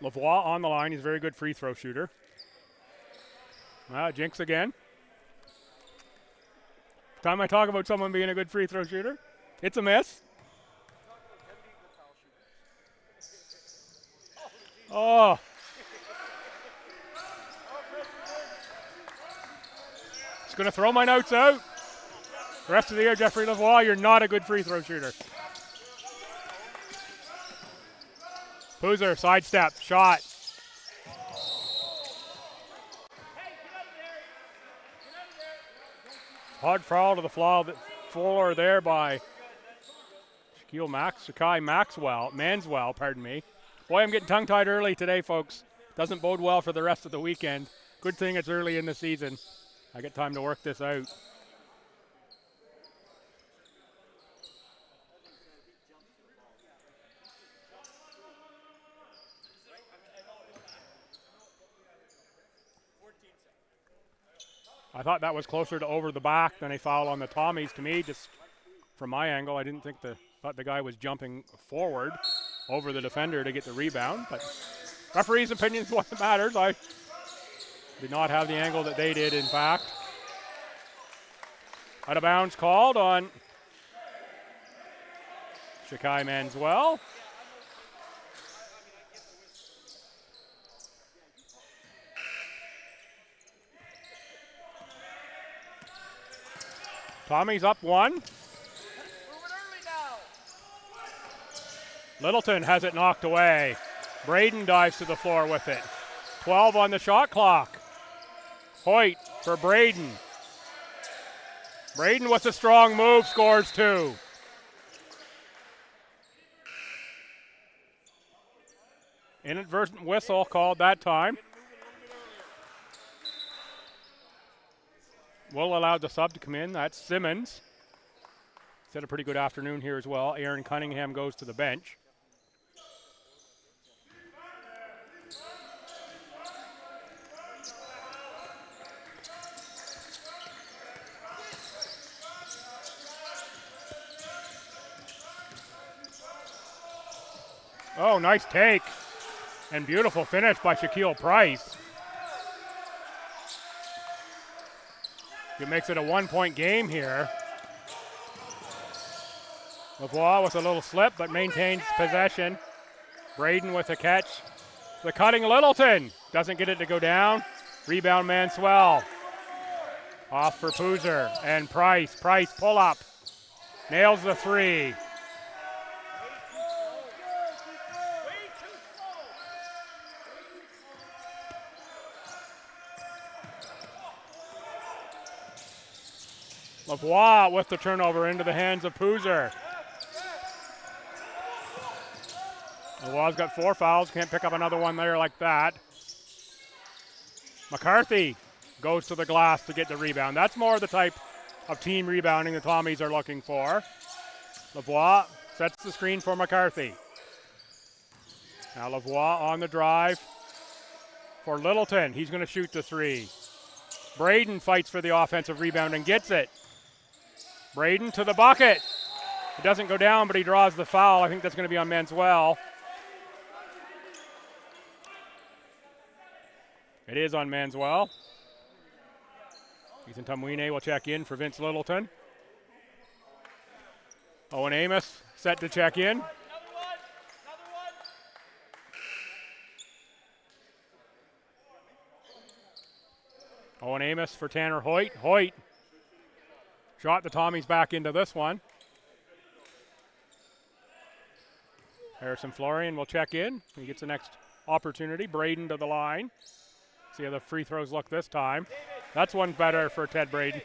Lavoie on the line. He's a very good free throw shooter. Jinx again. Time I talk about someone being a good free throw shooter, it's a miss. Oh. Just going to throw my notes out. The rest of the year, Jeffrey Lavoie, you're not a good free throw shooter. Poozer, sidestep, shot. Hard foul to the floor there by Manswell, pardon me. Boy, I'm getting tongue-tied early today, folks. Doesn't bode well for the rest of the weekend. Good thing it's early in the season. I get time to work this out. I thought that was closer to over the back than a foul on the Tommies. To me, just from my angle, I didn't think thought the guy was jumping forward over the defender to get the rebound. But referee's opinion is what matters. I did not have the angle that they did, in fact. Out of bounds called on Shakai Manswell. Tommy's up 1. Littleton has it knocked away. Breton dives to the floor with it. 12 on the shot clock. Hoyt for Breton. Breton with a strong move, scores 2. Inadvertent whistle called that time. Will allowed the sub to come in. That's Simmons. He's had a pretty good afternoon here as well. Aaron Cunningham goes to the bench. Oh, nice take. And beautiful finish by Shaquille Price. It makes it a 1-point game here. Lavoie with a little slip, but maintains possession. Breton with a catch. The cutting Littleton. Doesn't get it to go down. Rebound Manswell. Off for Poozer and Price. Price pull up. Nails the 3. Lavoie with the turnover into the hands of Poozer. Lavoie's got 4 fouls, can't pick up another one there like that. McCarthy goes to the glass to get the rebound. That's more the type of team rebounding the Tommies are looking for. Lavoie sets the screen for McCarthy. Now Lavoie on the drive for Littleton. He's going to shoot the 3. Breton fights for the offensive rebound and gets it. Breton to the bucket. It doesn't go down, but he draws the foul. I think that's going to be on Manswell. It is on Manswell. Ethan Tumwine will check in for Vince Littleton. Owen Amos set to check in. Owen Amos for Tanner Hoyt. Hoyt shot the Tommies back into this one. Harrison Florian will check in. He gets the next opportunity. Breton to the line. See how the free throws look this time. That's one better for Ted Breton.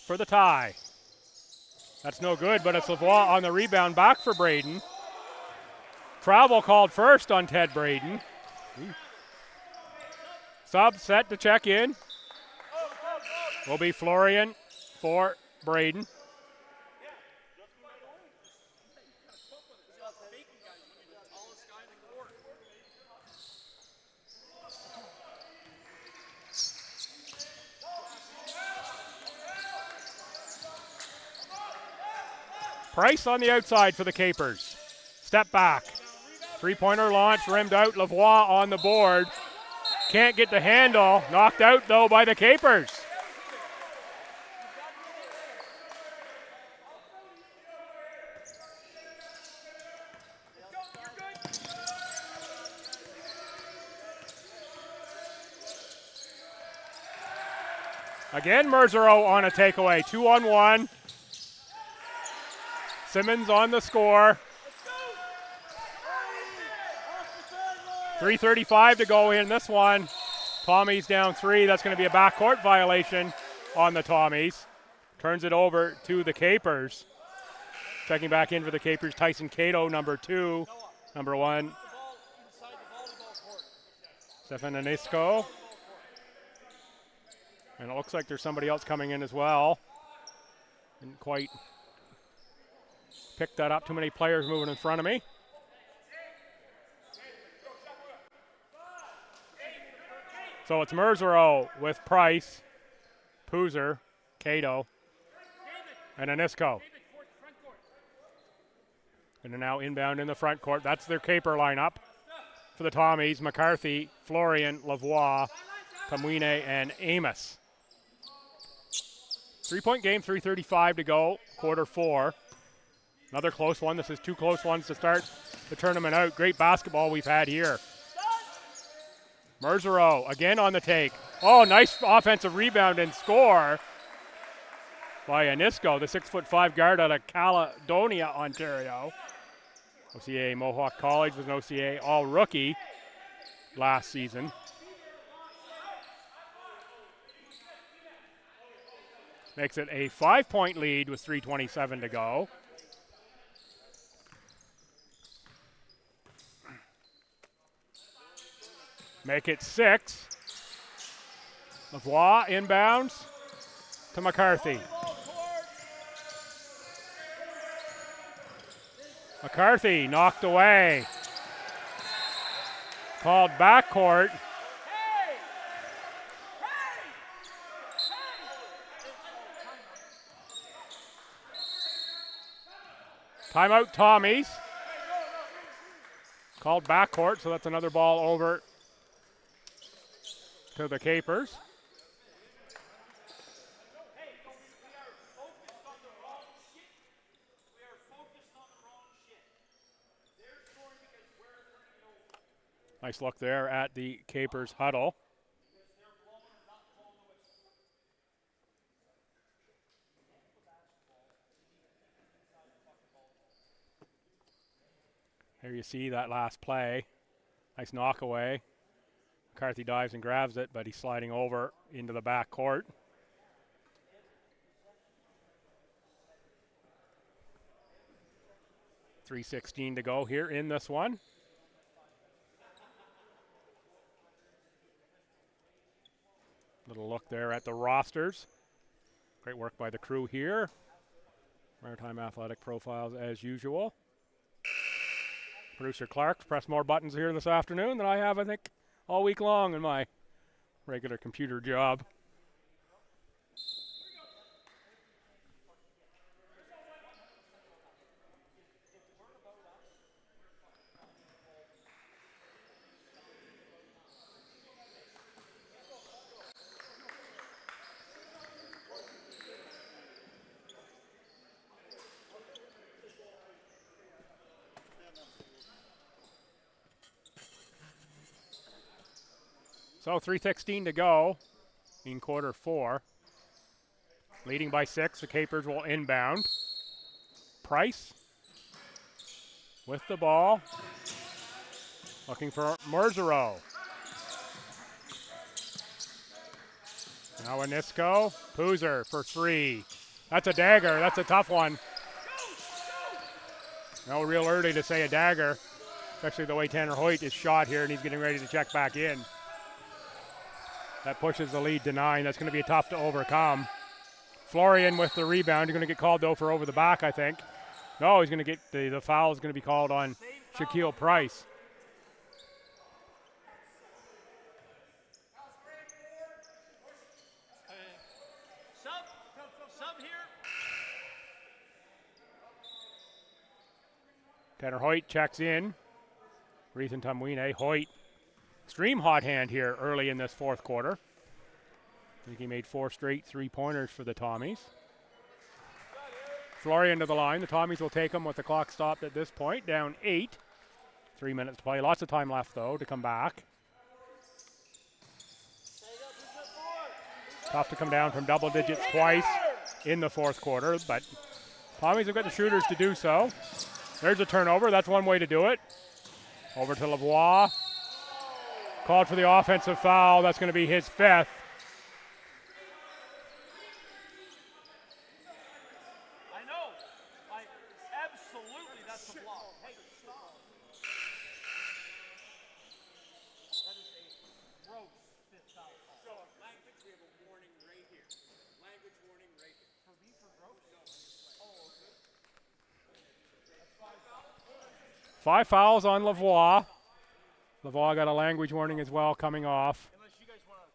For the tie. That's no good, but it's Lavoie on the rebound back for Breton. Travel called first on Ted Breton. Sub set to check in. Will be Florian for Breton. Price on the outside for the Capers. Step back. Three-pointer launch, rimmed out. Lavoie on the board. Can't get the handle. Knocked out, though, by the Capers. Again, Merzero on a takeaway. 2-on-1. Simmons on the score. 3:35 to go in this one. Tommies down 3. That's going to be a backcourt violation on the Tommies. Turns it over to the Capers. Checking back in for the Capers, Tyson Cato, number 2. Number 1, Stefan Anisco. And it looks like there's somebody else coming in as well. Didn't quite pick that up. Too many players moving in front of me. So it's Merzero with Price, Poozer, Cato, and Anisco. And they're now inbound in the front court. That's their caper lineup for the Tommies. McCarthy, Florian, Lavoie, Kamwine, and Amos. 3-point game, 3:35 to go, quarter 4. Another close one. This is 2 close ones to start the tournament out. Great basketball we've had here. Merzero again on the take. Oh, nice offensive rebound and score by Anisco, the 6'5" guard out of Caledonia, Ontario. OCA Mohawk College was an OCA all-rookie last season. Makes it a 5-point lead with 3:27 to go. Make it 6. Lavoie inbounds to McCarthy. McCarthy knocked away. Called backcourt. Timeout Tommies. Called backcourt, so that's another ball over to the Capers. Nice look there at the Capers huddle. Here you see that last play. Nice knock away. McCarthy dives and grabs it, but he's sliding over into the back court. .316 to go here in this one. Little look there at the rosters. Great work by the crew here. Maritime Athletic Profiles as usual. Producer Clark pressed more buttons here this afternoon than I have, I think, all week long in my regular computer job. So 3:16 to go in quarter 4. Leading by 6, the Capers will inbound. Price with the ball. Looking for Merzero. Now Anisco. Poozer for 3. That's a dagger. That's a tough one. No, real early to say a dagger, especially the way Tanner Hoyt is shot here and he's getting ready to check back in. That pushes the lead to 9. That's going to be tough to overcome. Florian with the rebound. You're going to get called, though, for over the back, I think. No, he's going to get the foul is going to be called on Shaquille Price. Sub here. Tanner Hoyt checks in. Reethan Tumwine. Hoyt. Extreme hot hand here early in this fourth quarter. I think he made 4 straight 3-pointers for the Tommies. Florian to the line. The Tommies will take him with the clock stopped at this point. Down 8. 3 minutes to play. Lots of time left, though, to come back. Tough to come down from double digits twice in the fourth quarter, but Tommies have got the shooters to do so. There's a turnover. That's one way to do it. Over to Lavoie. Called for the offensive foul. That's going to be his 5th. I know. Absolutely, that's a block. Hey, stop. That is a gross 5th foul. So, language, we have a warning right here. Language warning right here. For me, for gross? No. Oh, okay. That's 5 fouls. 5 fouls on Lavoie. Lavoie got a language warning as well coming off. Unless you guys want to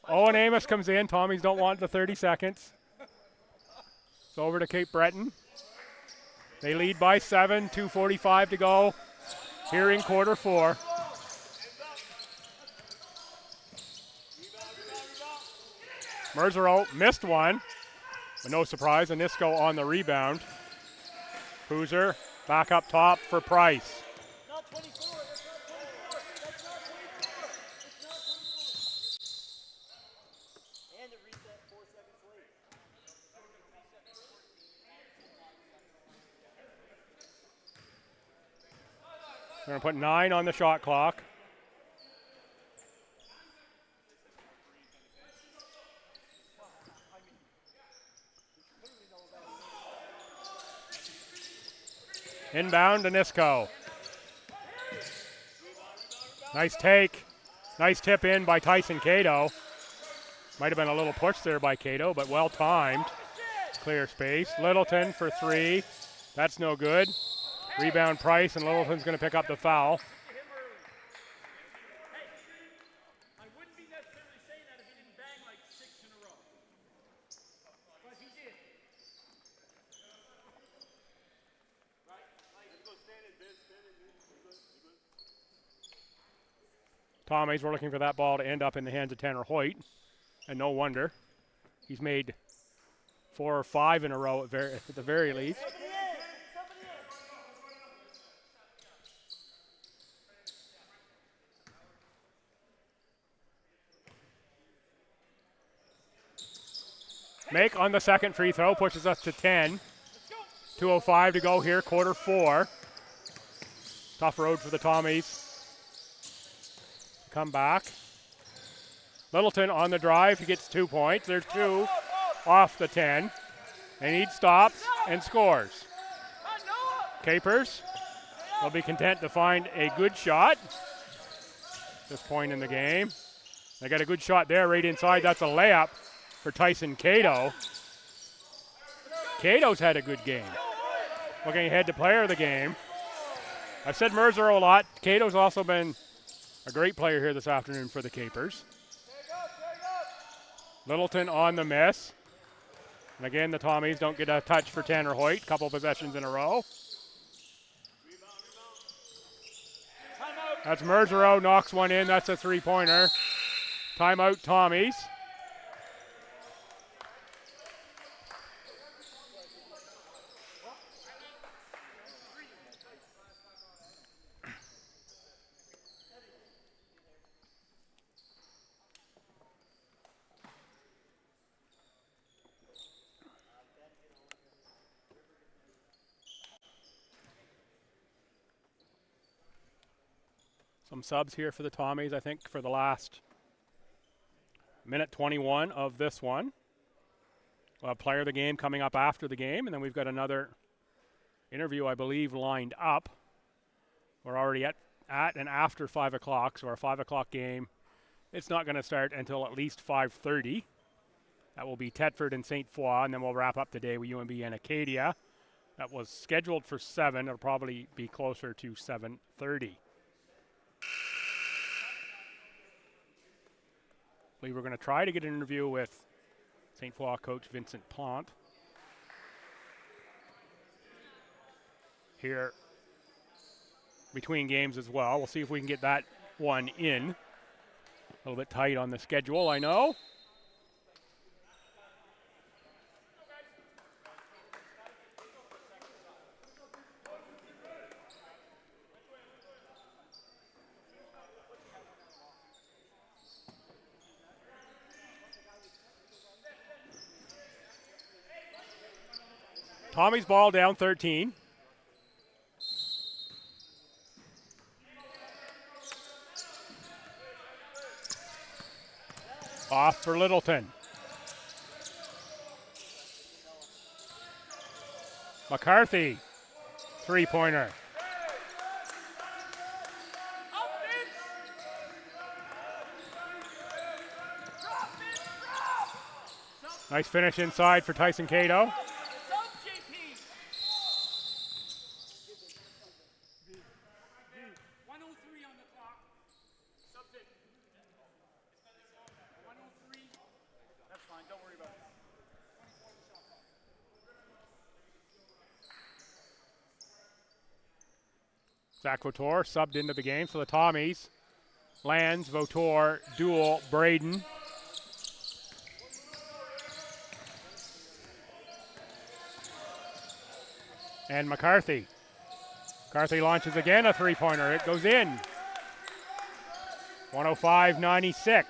Owen Amos comes in. Tommies don't want the 30 seconds. It's over to Cape Breton. They lead by 7, 2:45 to go here in quarter 4. Merzero missed one, but no surprise. Anisco on the rebound. Hooser back up top for Price. We're going to put 9 on the shot clock. Inbound to Nisco. Nice take. Nice tip in by Tyson Cato. Might have been a little push there by Cato, but well timed. Clear space. Littleton for 3. That's no good. Rebound Price, and Littleton's going to pick up the foul. Tommies were looking for that ball to end up in the hands of Tanner Hoyt, and no wonder. He's made 4 or 5 in a row at the very least. Make on the second free throw, pushes us to 10. 2:05 to go here, quarter 4. Tough road for the Tommies. Come back. Littleton on the drive, he gets 2 points. There's 2 off the 10. And he stops and scores. Capers will be content to find a good shot at this point in the game. They got a good shot there right inside. That's a layup for Tyson Cato. Cato's had a good game. Looking ahead to player of the game. I've said Merzero a lot. Cato's also been a great player here this afternoon for the Capers. Littleton on the miss. And again, the Tommies don't get a touch for Tanner Hoyt. Couple possessions in a row. That's Merzero, knocks one in. That's a 3-pointer. Timeout, Tommies. Some subs here for the Tommies, I think, for the last minute 21 of this one. We'll have player of the game coming up after the game, and then we've got another interview, I believe, lined up. We're already at and after 5 o'clock, so our 5 o'clock game, it's not going to start until at least 5:30. That will be Thetford and St. Foy, and then we'll wrap up the day with UNB and Acadia. That was scheduled for 7. It'll probably be closer to 7:30. We were going to try to get an interview with St. Foy coach Vincent Plante here between games as well. We'll see if we can get that one in. A little bit tight on the schedule, I know. Tommy's ball down 13. Off for Littleton. McCarthy, 3-pointer. Nice finish inside for Tyson Cato. Zach Vautour subbed into the game. So the Tommies, Lands, Vautour, Duel, Breton. And McCarthy. McCarthy launches again, a three-pointer. It goes in. 105-96.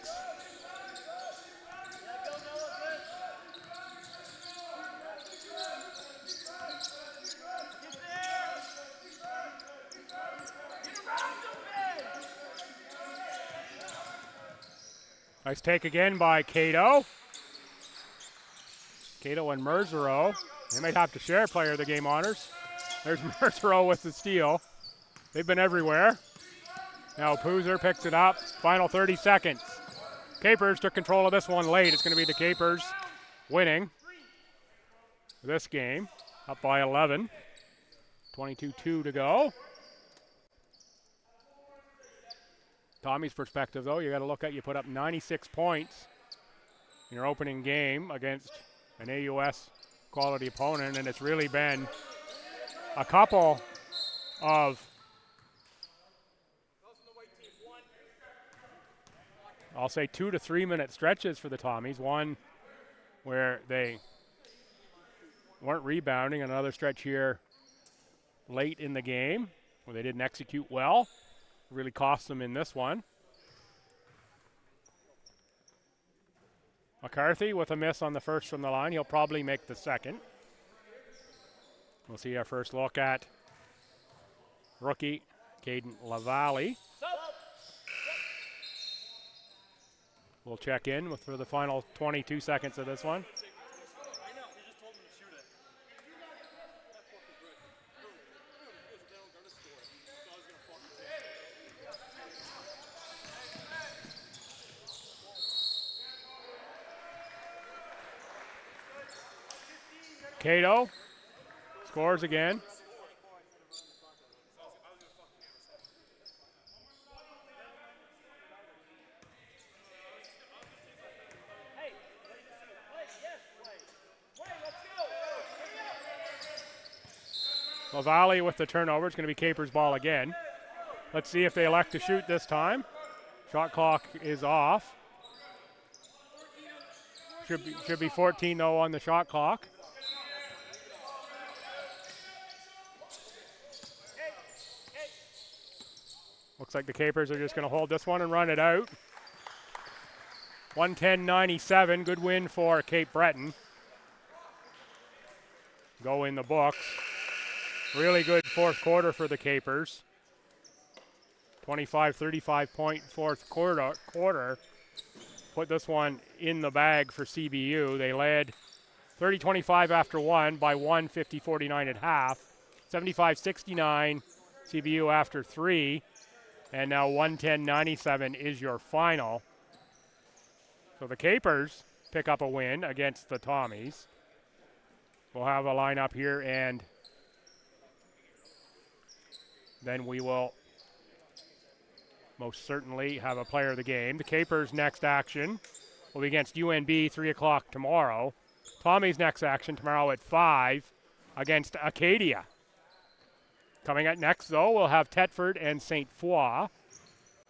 Nice take again by Cato. Cato and Merzero. They might have to share player of the game honors. There's Merzero with the steal. They've been everywhere. Now Poozer picks it up. Final 30 seconds. Capers took control of this one late. It's going to be the Capers winning this game. Up by 11. 22-2 to go. Tommy's perspective, though, you got to look at, you put up 96 points in your opening game against an AUS quality opponent, and it's really been a couple of, I'll say 2 to 3 minute stretches for the Tommies. One where they weren't rebounding, another stretch here late in the game where they didn't execute well. Really cost them in this one. McCarthy with a miss on the first from the line. He'll probably make the second. We'll see our first look at rookie Caden LaValle. We'll check in for the final 22 seconds of this one. Cato scores again. LaValle with the turnover. It's going to be Capers' ball again. Let's see if they elect to shoot this time. Shot clock is off. Should be 14 though on the shot clock. Looks like the Capers are just going to hold this one and run it out. 110-97, good win for Cape Breton. Go in the books. Really good fourth quarter for the Capers. 25-35 point fourth quarter. Put this one in the bag for CBU. They led 30-25 after one by 50-49 at half. 75-69 CBU after three. And now 110-97 is your final. So the Capers pick up a win against the Tommies. We'll have a lineup here, and then we will most certainly have a player of the game. The Capers' next action will be against UNB 3 o'clock tomorrow. Tommy's next action tomorrow at 5 against Acadia. Coming up next, though, we'll have Thetford and St. Foy. I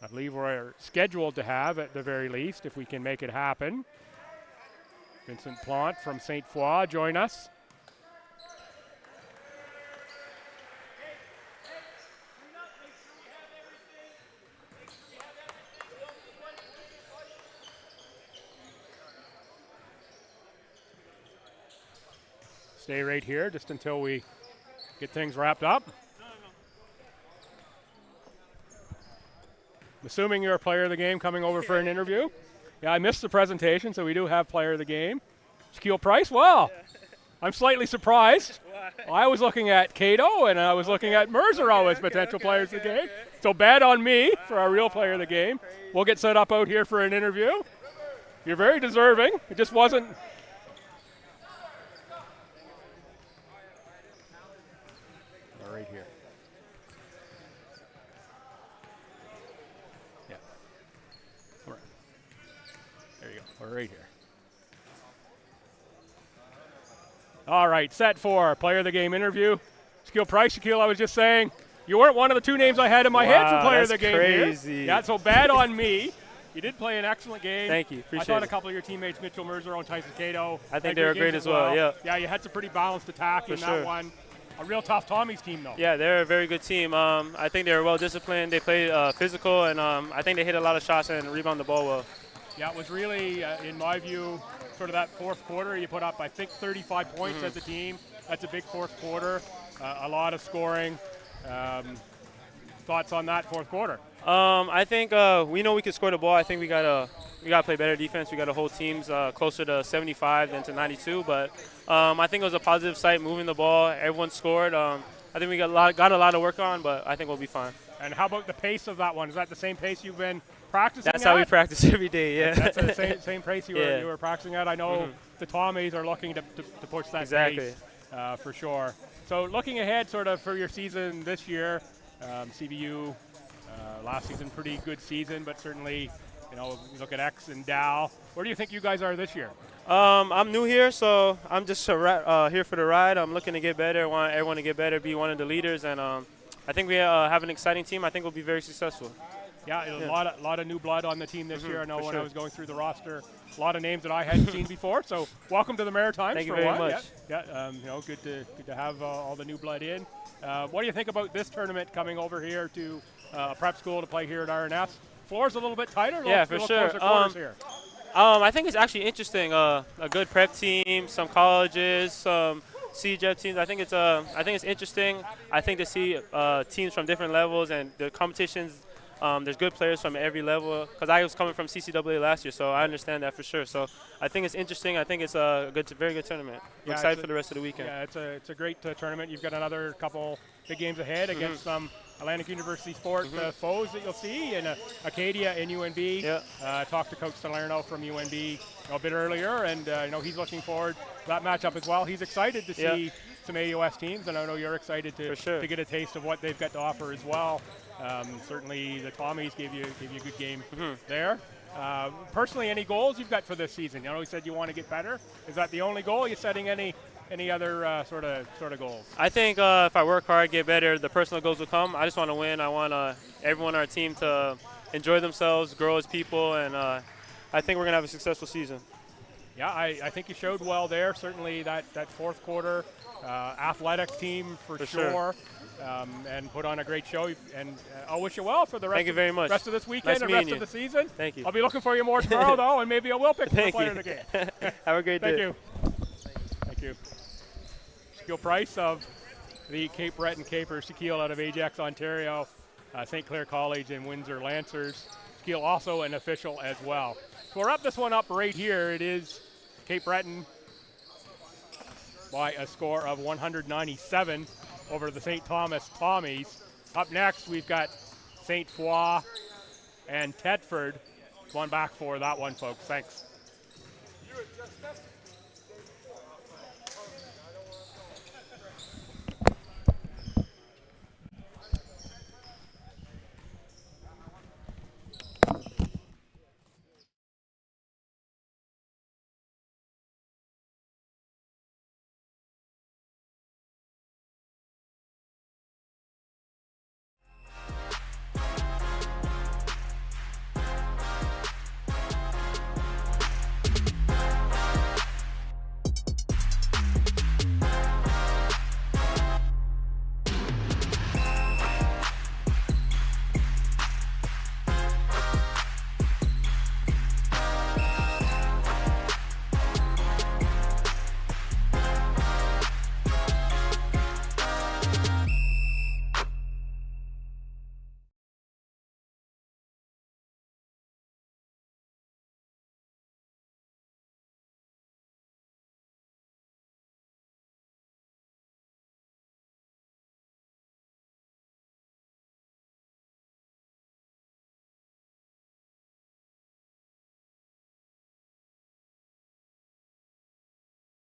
believe we're scheduled to have, at the very least, if we can make it happen. Vincent Plante from St. Foy join us. Stay right here just until we get things wrapped up. I'm assuming you're a player of the game coming over for an interview. Yeah, I missed the presentation, so we do have player of the game. Shaquille Price, wow. I'm slightly surprised. Well, I was looking at Cato, and I was looking at Merzero as potential players of the game. So bad on me for our real player of the game. We'll get set up out here for an interview. You're very deserving. It just wasn't. Right here. Yeah. All right. There you go. We're right here. All right, set for player of the game interview. Shaquille Price. Shaquille, I was just saying, You weren't one of the two names I had in my head for player of the that's game crazy. here. Yeah, so bad on me. You did play an excellent game. Thank you. Appreciate I thought it. a couple of your teammates, Mitchell Mercer and Tyson Cato, I think they were great as well. Yeah. Yeah, you had some pretty balanced attack in that one. A real tough Tommy's team, though. Yeah, they're a very good team. I think they were well disciplined. They played physical, and I think they hit a lot of shots and rebound the ball well. Yeah, it was really, in my view, sort of that fourth quarter. You put up, I think, 35 points as a team. That's a big fourth quarter. A lot of scoring. Thoughts on that fourth quarter? I think we know we can score the ball. I think we gotta play better defense. We gotta hold teams closer to 75 than to 92. But I think it was a positive sight moving the ball. Everyone scored. I think we got a lot to work on, but I think we'll be fine. And how about the pace of that one? Is that the same pace you've been practicing? That's how we practice every day. Yeah. That's the same pace you were practicing at. I know the Tommies are looking to push that pace for sure. So looking ahead, sort of for your season this year, CBU. Last season, pretty good season, but certainly, you look at X and Dow. Where do you think you guys are this year? I'm new here, so I'm just here for the ride. I'm looking to get better. I want everyone to get better, be one of the leaders, and I think we have an exciting team. I think we'll be very successful. Yeah, a lot of new blood on the team this year. I know when I was going through the roster, a lot of names that I hadn't seen before. So welcome to the Maritimes. Thank you very much. Yeah, good to have all the new blood in. What do you think about this tournament coming over here to prep school to play here at RNS? Floor's a little bit tighter. Yeah, for sure. Here. I think it's actually interesting. A good prep team, some colleges, some CJEP teams. I think it's interesting. I think to see teams from different levels and the competitions. There's good players from every level. Because I was coming from CCAA last year, so I understand that for sure. So I think it's interesting. I think it's a very good tournament. I'm excited for the rest of the weekend. Yeah, it's a great tournament. You've got another couple big games ahead against some Atlantic University sport foes that you'll see, and Acadia and UNB. Yeah. Talked to Coach Salerno from UNB a bit earlier, and he's looking forward to that matchup as well. He's excited to see some AUS teams, and I know you're excited to get a taste of what they've got to offer as well. Certainly the Tommies gave you a good game there. Personally, any goals you've got for this season? You said you want to get better. Is that the only goal? Are you setting any other sort of goals? I think if I work hard, get better, the personal goals will come. I just want to win. I want everyone on our team to enjoy themselves, grow as people, and I think we're going to have a successful season. Yeah, I think you showed well there. Certainly that fourth quarter athletic team for sure. And put on a great show. And I'll wish you well for the rest of this weekend and rest of the season. Thank you. I'll be looking for you more tomorrow, though, and maybe I will pick the player of the game. Have a great day. Thank you. Thank you. Shaquille Price of the Cape Breton Capers. Shaquille out of Ajax, Ontario, St. Clair College and Windsor Lancers. Shaquille also an official as well. So we'll wrap this one up right here. It is Cape Breton by a score of 197 over the St. Thomas Tommies. Up next, we've got St. Foy and Tedford. One back for that one, folks. Thanks.